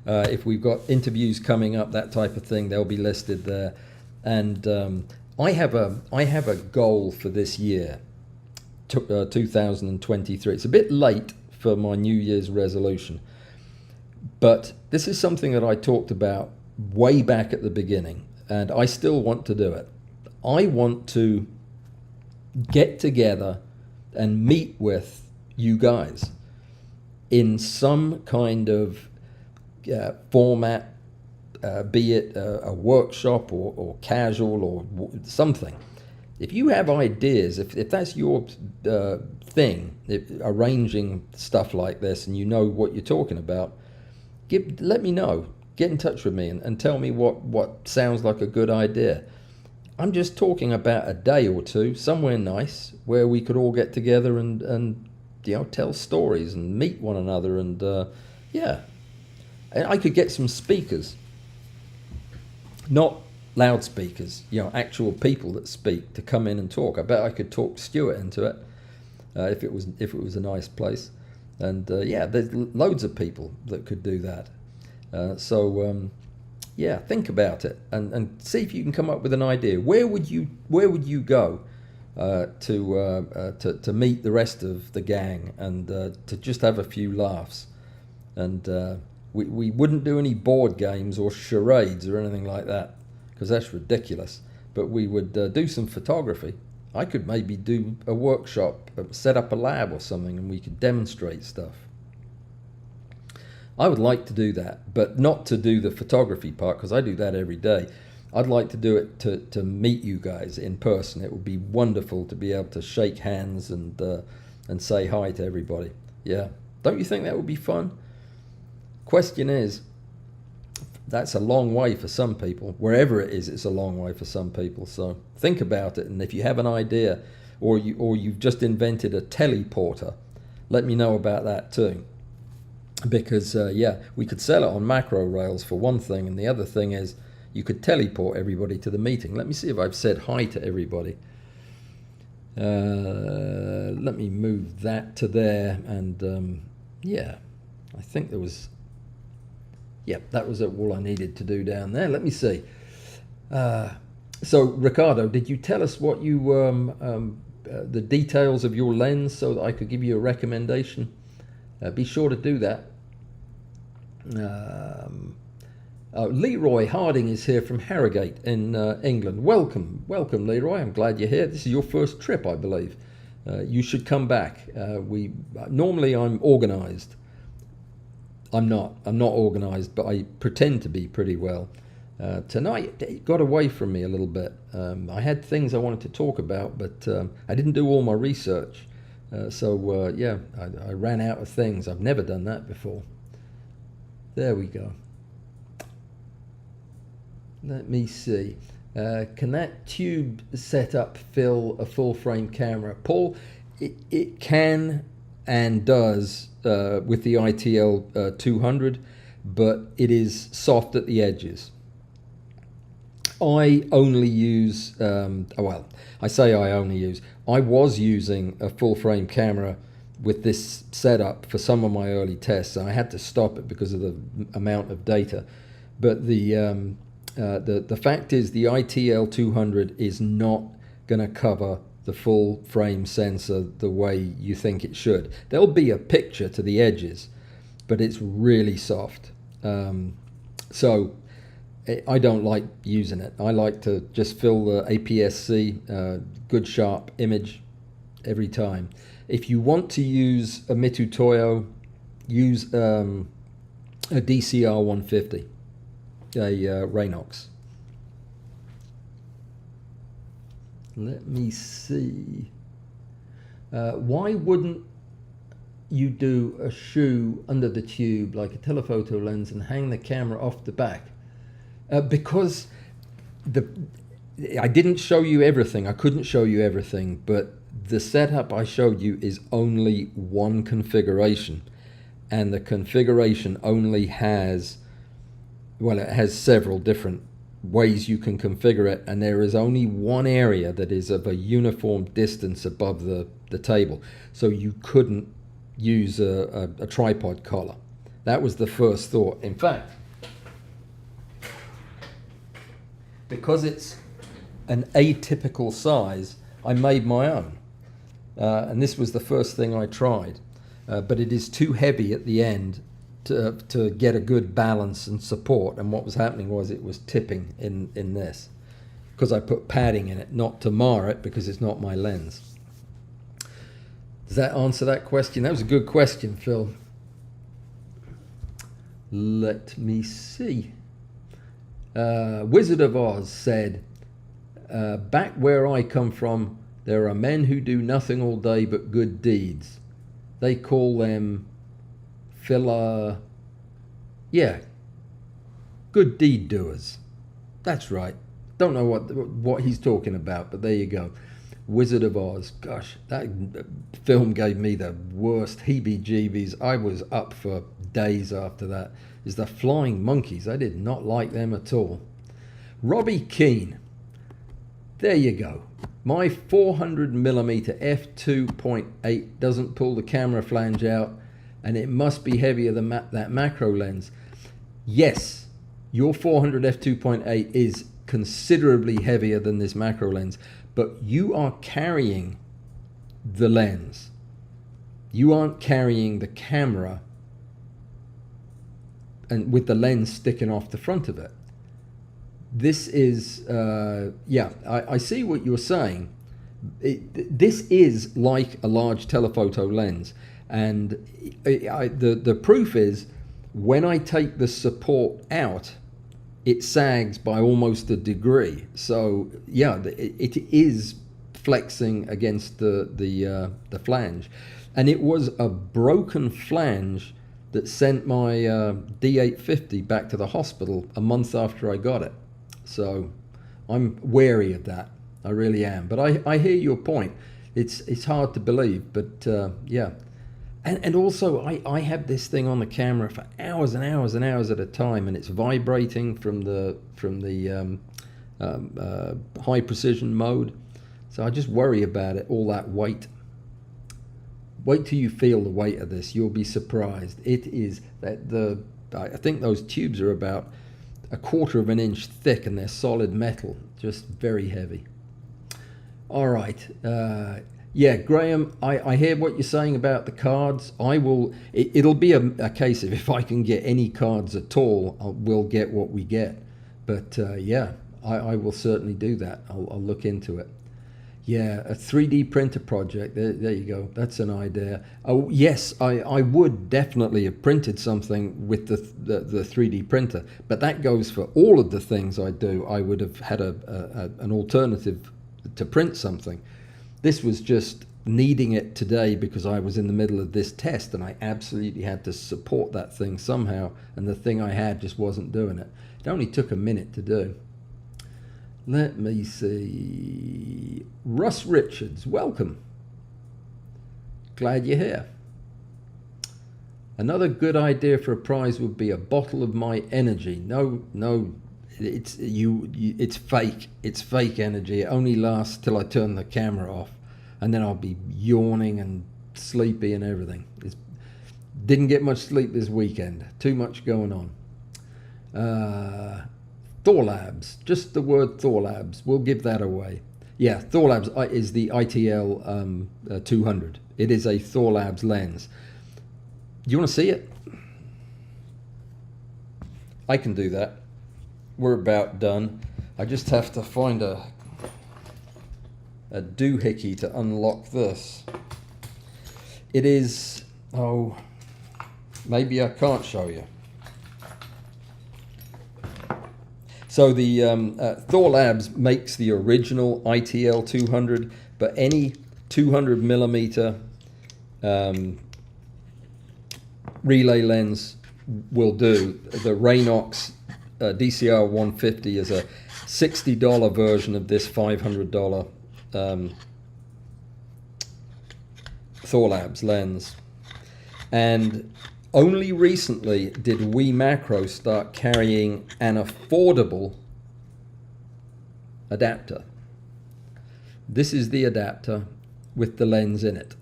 If we've got interviews coming up, that type of thing, they'll be listed there. And I have a goal for this year, 2023. It's a bit late for my New Year's resolution, but this is something that I talked about way back at the beginning, and I still want to do it. I want to get together and meet with you guys in some kind of format, be it a workshop or casual or something. If you have ideas, if that's your thing, arranging stuff like this, and you know what you're talking about, let me know. Get in touch with me and tell me what sounds like a good idea. I'm just talking about a day or two somewhere nice where we could all get together and tell stories and meet one another, and yeah. And I could get some speakers, not loudspeakers, actual people that speak to come in and talk. I bet I could talk Stuart into it if it was a nice place. And yeah, there's loads of people that could do that. Yeah, think about it and see if you can come up with an idea. Where would you go to meet the rest of the gang and to just have a few laughs? And we wouldn't do any board games or charades or anything like that, because that's ridiculous. But we would do some photography. I could maybe do a workshop, set up a lab or something, and we could demonstrate stuff. I would like to do that, but not to do the photography part, because I do that every day. I'd like to do it to meet you guys in person. It would be wonderful to be able to shake hands and say hi to everybody. Yeah, don't you think that would be fun? Question is, that's a long way for some people. Wherever it is, it's a long way for some people. So think about it, and if you have an idea, or you've just invented a teleporter, let me know about that too. Because yeah, we could sell it on macro rails for one thing, and the other thing is you could teleport everybody to the meeting. Let me see if I've said hi to everybody. Let me move that to there, and yeah, I think there was. Yep, that was all I needed to do down there. Let me see. So, Ricardo, did you tell us what you the details of your lens so that I could give you a recommendation? Be sure to do that. Leroy Harding is here from Harrogate in England. Welcome, Leroy. I'm glad you're here. This is your first trip, I believe. You should come back. Normally I'm organised. I'm not organised, but I pretend to be pretty well. Tonight it got away from me a little bit. I had things I wanted to talk about, but I didn't do all my research. Yeah, I ran out of things. I've never done that before. There we go. Let me see. Can that tube setup fill a full frame camera? Paul, it can and does with the ITL 200, but it is soft at the edges. I only use, well, I say I only use, I was using a full frame camera with this setup for some of my early tests, and I had to stop it because of the amount of data. But the fact is the ITL 200 is not going to cover the full frame sensor the way you think it should. There'll be a picture to the edges, but it's really soft. So I don't like using it. I like to just fill the APS-C, good sharp image every time. If you want to use a Mitutoyo, use a DCR 150, a Raynox. Let me see. Why wouldn't you do a shoe under the tube like a telephoto lens and hang the camera off the back? Because I didn't show you everything. I couldn't show you everything, but the setup I showed you is only one configuration, and the configuration only has, well, it has several different ways you can configure it, and there is only one area that is of a uniform distance above the table, so you couldn't use a tripod collar. That was the first thought. In fact, because it's an atypical size, I made my own, and this was the first thing I tried, but it is too heavy at the end to get a good balance and support, and what was happening was it was tipping in this, because I put padding in it, not to mar it, because it's not my lens. Does that answer that question? That was a good question, Phil. Let me see. Wizard of Oz said, back where I come from, there are men who do nothing all day but good deeds. They call them good deed doers. That's right. Don't know what he's talking about, but there you go. Wizard of Oz. Gosh, that film gave me the worst heebie-jeebies. I was up for days after that. Is the Flying Monkeys. I did not like them at all. Robbie Keane. There you go. My 400mm f2.8 doesn't pull the camera flange out, and it must be heavier than that macro lens. Yes, your 400 f2.8 is considerably heavier than this macro lens, but you are carrying the lens. You aren't carrying the camera and with the lens sticking off the front of it. This is, yeah, I see what you're saying. This is like a large telephoto lens. And the proof is, when I take the support out, it sags by almost a degree. So yeah, it is flexing against the flange. And it was a broken flange that sent my D850 back to the hospital a month after I got it. So I'm wary of that. I really am. But I hear your point. It's hard to believe, but yeah. And also, I have this thing on the camera for hours and hours and hours at a time, and it's vibrating from the high precision mode. So I just worry about it, all that weight. Wait till you feel the weight of this. You'll be surprised. It is that I think those tubes are about 1/4 of an inch thick, and they're solid metal, just very heavy. All right. Yeah, Graham, I hear what you're saying about the cards. It'll be a case of, if I can get any cards at all, we'll get what we get. But yeah, I will certainly do that. I'll look into it. Yeah, a 3D printer project. There you go. That's an idea. Oh yes, I would definitely have printed something with the 3D printer, but that goes for all of the things I do. I would have had an alternative to print something. This was just needing it today because I was in the middle of this test, and I absolutely had to support that thing somehow, and the thing I had just wasn't doing it. It only took a minute to do. Let me see. Russ Richards, welcome. Glad you're here. Another good idea for a prize would be a bottle of my energy. No, it's fake. It's fake energy. It only lasts till I turn the camera off, and then I'll be yawning and sleepy and everything. Didn't get much sleep this weekend. Too much going on. Thorlabs, just the word Thorlabs, we'll give that away. Yeah, Thorlabs is the ITL 200. It is a Thorlabs lens. Do you want to see it? I can do that. We're about done. I just have to find a doohickey to unlock this. It is, oh, maybe I can't show you. So the Thorlabs makes the original ITL 200, but any 200mm relay lens will do. The Raynox DCR 150 is a $60 version of this $500 Thorlabs lens. And only recently did We Macro start carrying an affordable adapter. This is the adapter with the lens in it.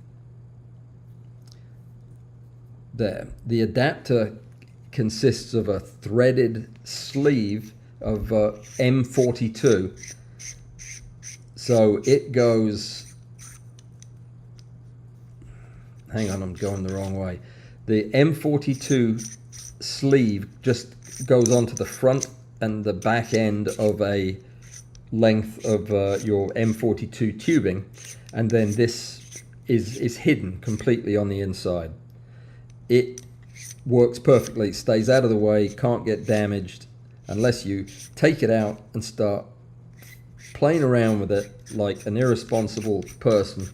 There. The adapter consists of a threaded sleeve of M42. So it goes, hang on, I'm going the wrong way. The M42 sleeve just goes onto the front and the back end of a length of your M42 tubing, and then this is hidden completely on the inside. It works perfectly, stays out of the way, can't get damaged unless you take it out and start playing around with it like an irresponsible person,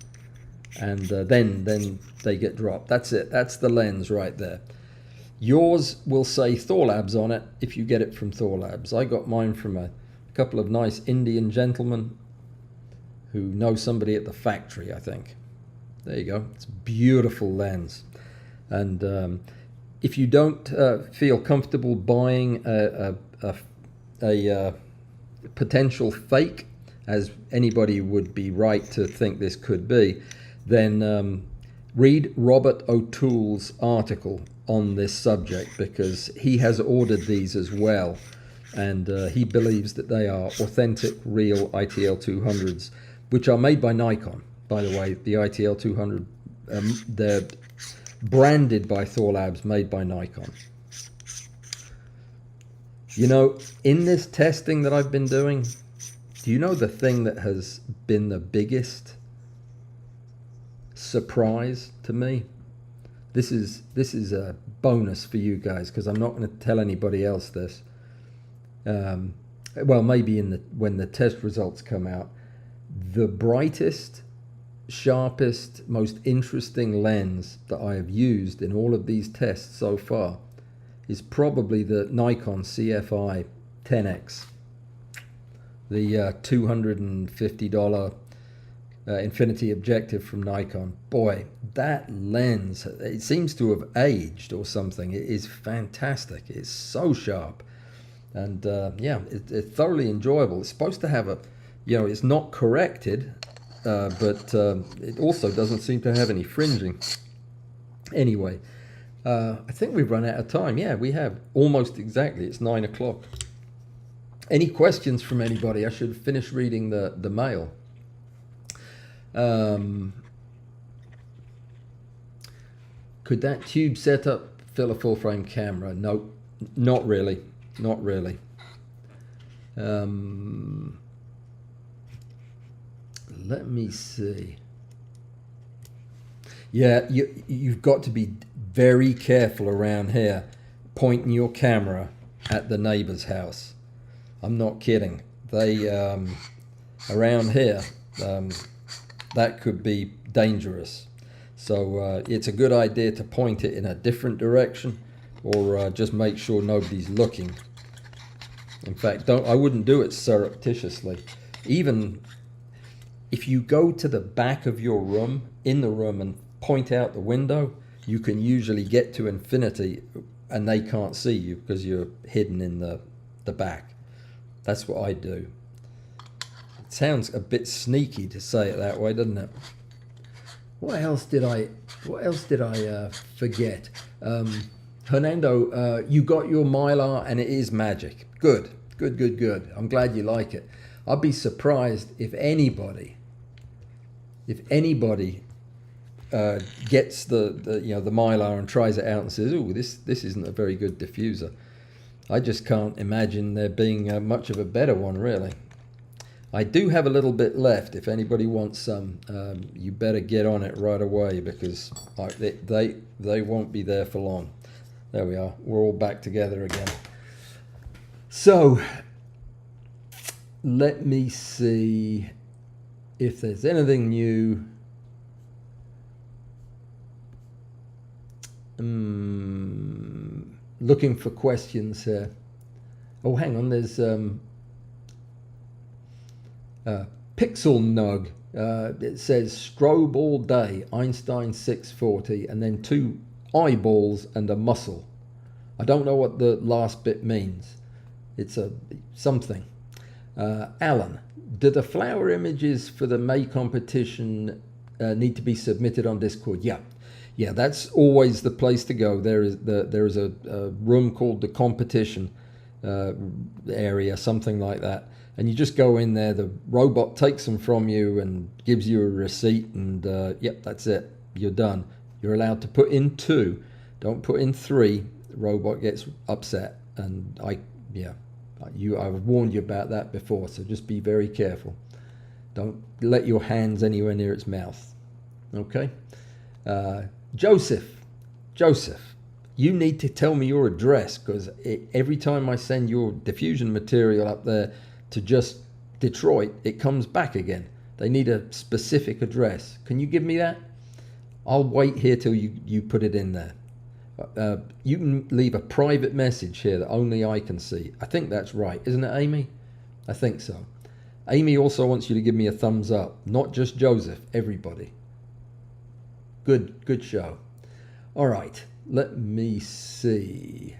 and then they get dropped. That's it. That's the lens right there. Yours will say Thorlabs on it if you get it from Thorlabs. I got mine from a couple of nice Indian gentlemen who know somebody at the factory, I think. There you go. It's a beautiful lens. And if you don't feel comfortable buying a potential fake, as anybody would be right to think this could be, then read Robert O'Toole's article on this subject, because he has ordered these as well, and he believes that they are authentic, real ITL 200s, which are made by Nikon. By the way, the ITL 200, they're branded by Thorlabs, made by Nikon. You know, in this testing that I've been doing, do you know the thing that has been the biggest surprise to me? This is a bonus for you guys, because I'm not going to tell anybody else this. Well, maybe when the test results come out. The brightest, sharpest, most interesting lens that I have used in all of these tests so far is probably the Nikon CFI 10X, the $250 infinity objective from Nikon. Boy, that lens, it seems to have aged or something. It is fantastic. It's so sharp, and yeah, it's thoroughly enjoyable. It's supposed to have a, you know, it's not corrected, but it also doesn't seem to have any fringing. Anyway, I think we've run out of time. Yeah, we have, almost exactly. It's 9 o'clock. Any questions from anybody? I should finish reading the mail. Could that tube setup fill a full frame camera? No, not really. Not really. Let me see. Yeah, you've got to be very careful around here pointing your camera at the neighbor's house. I'm not kidding. They around here, that could be dangerous. So it's a good idea to point it in a different direction, or just make sure nobody's looking. In fact, I wouldn't do it surreptitiously. Even if you go to the back of your room, in the room, and point out the window, you can usually get to infinity and they can't see you because you're hidden in the back. That's what I do. It sounds a bit sneaky to say it that way, doesn't it? What else did I forget? Hernando, you got your Mylar and it is magic. Good. I'm glad you like it. I'd be surprised if anybody gets the Mylar and tries it out and says, "Oh, this isn't a very good diffuser." I just can't imagine there being much of a better one, really. I do have a little bit left. If anybody wants some, you better get on it right away, because they won't be there for long. There we are. We're all back together again. So let me see if there's anything new. Looking for questions here. Oh, hang on. There's Pixel Nug. It says strobe all day, Einstein 640, and then 2 eyeballs and a muscle. I don't know what the last bit means. It's a something. Allan, do the flower images for the May competition need to be submitted on Discord? Yeah, that's always the place to go. There is a room called the competition area, something like that. And you just go in there, the robot takes them from you and gives you a receipt, and yep, that's it. You're done. You're allowed to put in 2. Don't put in 3. The robot gets upset. And I've warned you about that before, so just be very careful. Don't let your hands anywhere near its mouth. Okay? Joseph, you need to tell me your address, because every time I send your diffusion material up there to just Detroit, it comes back again. They need a specific address. Can you give me that? I'll wait here till you put it in there. You can leave a private message here that only I can see. I think that's right, isn't it, Amy? I think so. Amy also wants you to give me a thumbs up, not just Joseph, everybody. Good show. All right, let me see.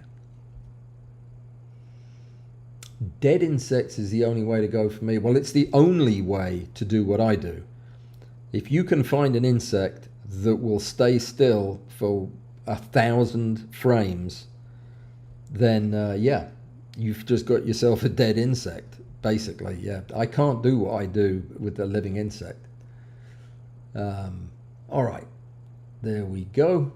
Dead insects is the only way to go for me. Well, it's the only way to do what I do. If you can find an insect that will stay still for 1,000 frames, then yeah, you've just got yourself a dead insect, basically. Yeah, I can't do what I do with a living insect. All right, there we go.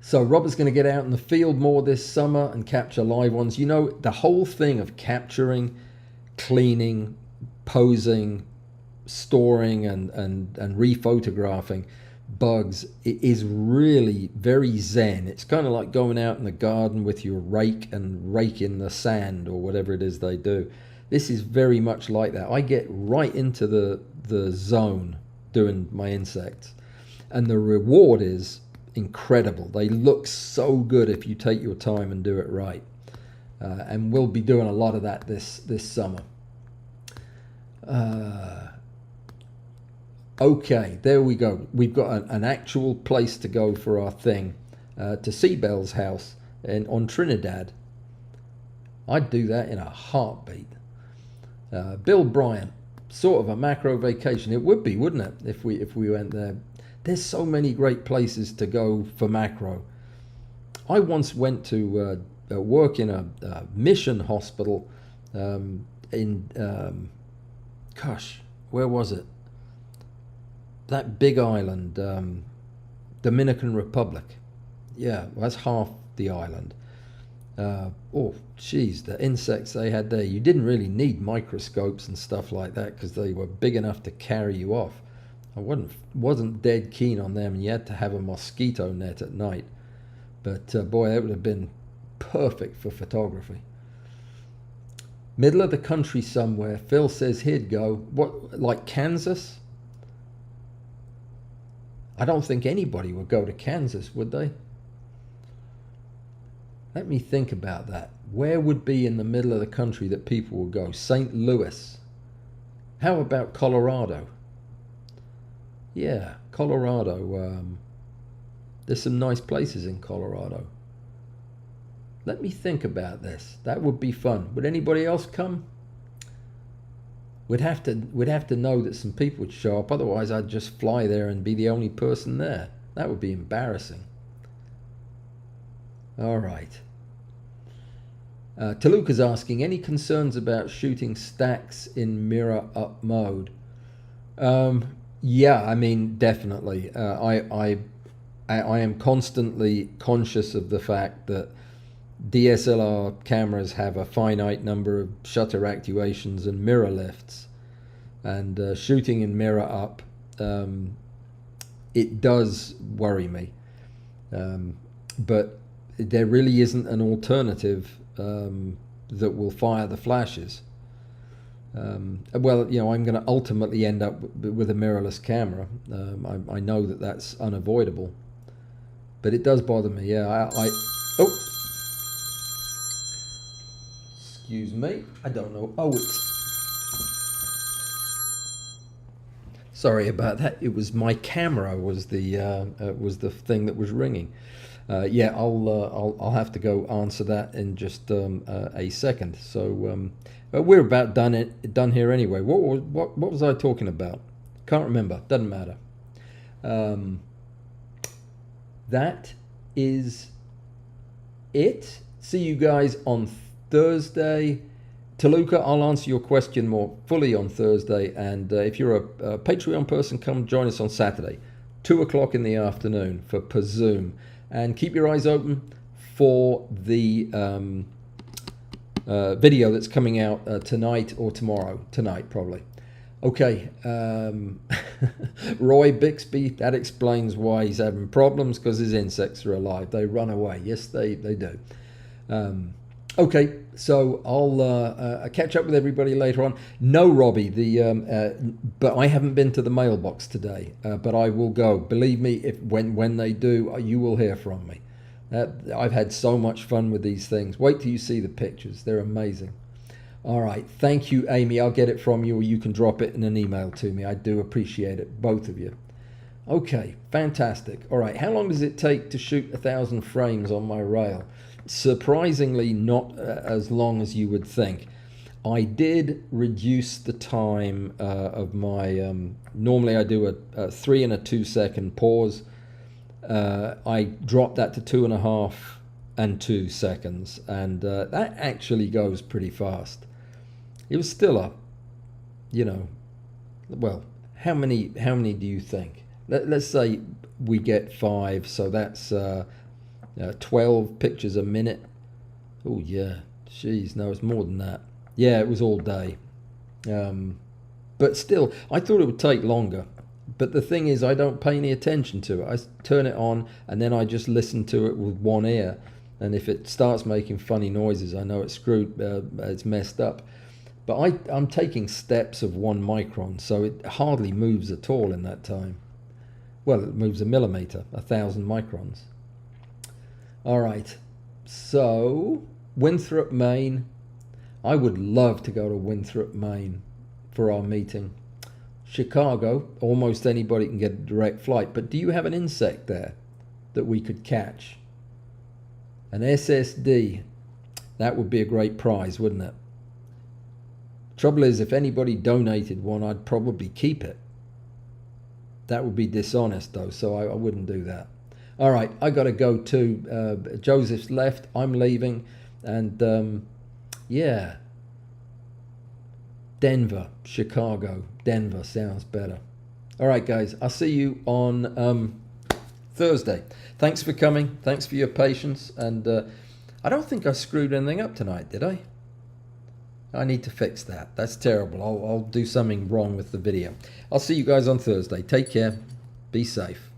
So Robert's going to get out in the field more this summer and capture live ones. You know, the whole thing of capturing, cleaning, posing, storing and rephotographing bugs, it is really very zen. It's kind of like going out in the garden with your rake and raking the sand or whatever it is they do. This is very much like that. I get right into the zone doing my insects, and the reward is incredible. They look so good if you take your time and do it right. And we'll be doing a lot of that this summer. Okay, there we go. We've got an actual place to go for our thing, to Seabell's house on Trinidad. I'd do that in a heartbeat. Bill Bryant, sort of a macro vacation. It would be, wouldn't it, if we went there? There's so many great places to go for macro. I once went to work in a mission hospital in, gosh, where was it? That big island, Dominican Republic. Yeah, that's half the island. Oh, geez, the insects they had there. You didn't really need microscopes and stuff like that because they were big enough to carry you off. I wasn't dead keen on them, and you had to have a mosquito net at night. But boy, that would have been perfect for photography. Middle of the country somewhere. Phil says he'd go. What, like Kansas? I don't think anybody would go to Kansas, would they? Let me think about that. Where would be in the middle of the country that people would go? St. Louis. How about Colorado? Yeah, Colorado. There's some nice places in Colorado. Let me think about this. That would be fun. Would anybody else come? We'd have to know that some people would show up. Otherwise, I'd just fly there and be the only person there. That would be embarrassing. All right. Toluca's asking, any concerns about shooting stacks in mirror up mode? Yeah, I mean, definitely. I am constantly conscious of the fact that DSLR cameras have a finite number of shutter actuations and mirror lifts, and shooting in mirror up, it does worry me. But there really isn't an alternative that will fire the flashes. Well, you know, I'm going to ultimately end up with a mirrorless camera. I know that that's unavoidable, but it does bother me. Yeah, oh, excuse me. I don't know. Oh, sorry about that. It was my camera was the thing that was ringing. Yeah, I'll have to go answer that in just a second. So we're about done here anyway. What was I talking about? Can't remember. Doesn't matter. That is it. See you guys on Thursday. Toluca, I'll answer your question more fully on Thursday. And if you're a Patreon person, come join us on Saturday, 2 o'clock in the afternoon for Zoom. And keep your eyes open for the video that's coming out tonight or tomorrow. Tonight, probably. Okay. Roy Bixby, that explains why he's having problems, because his insects are alive. They run away. Yes, they do. Okay, so I'll catch up with everybody later on. No, Robbie, but I haven't been to the mailbox today, but I will go. Believe me, when they do, you will hear from me. I've had so much fun with these things. Wait till you see the pictures. They're amazing. All right, thank you, Amy. I'll get it from you, or you can drop it in an email to me. I do appreciate it, both of you. Okay, fantastic. All right, how long does it take to shoot 1,000 frames on my rail? surprisingly not as long as you would think. I did reduce the time of my, normally I do a 3 and a 2 second pause. I dropped that to 2.5 and 2 seconds, and that actually goes pretty fast. It was still up, you know, well, how many do you think? Let's say we get 5, so that's 12 pictures a minute. Oh yeah, jeez, no, it's more than that. Yeah, it was all day. But still, I thought it would take longer. But the thing is, I don't pay any attention to it. I turn it on and then I just listen to it with one ear. And if it starts making funny noises, I know it's screwed, it's messed up. But I'm taking steps of 1 micron, so it hardly moves at all in that time. Well, it moves a millimeter, 1,000 microns. All right, so Winthrop, Maine. I would love to go to Winthrop, Maine for our meeting. Chicago, almost anybody can get a direct flight, but do you have an insect there that we could catch? An SSD, that would be a great prize, wouldn't it? Trouble is, if anybody donated one, I'd probably keep it. That would be dishonest though, so I wouldn't do that. All right, I gotta go too. Joseph's left, I'm leaving, and yeah, Denver, Chicago, Denver sounds better. All right, guys, I'll see you on Thursday. Thanks for coming. Thanks for your patience. And I don't think I screwed anything up tonight, did I? I need to fix that. That's terrible. I'll do something wrong with the video. I'll see you guys on Thursday. Take care. Be safe.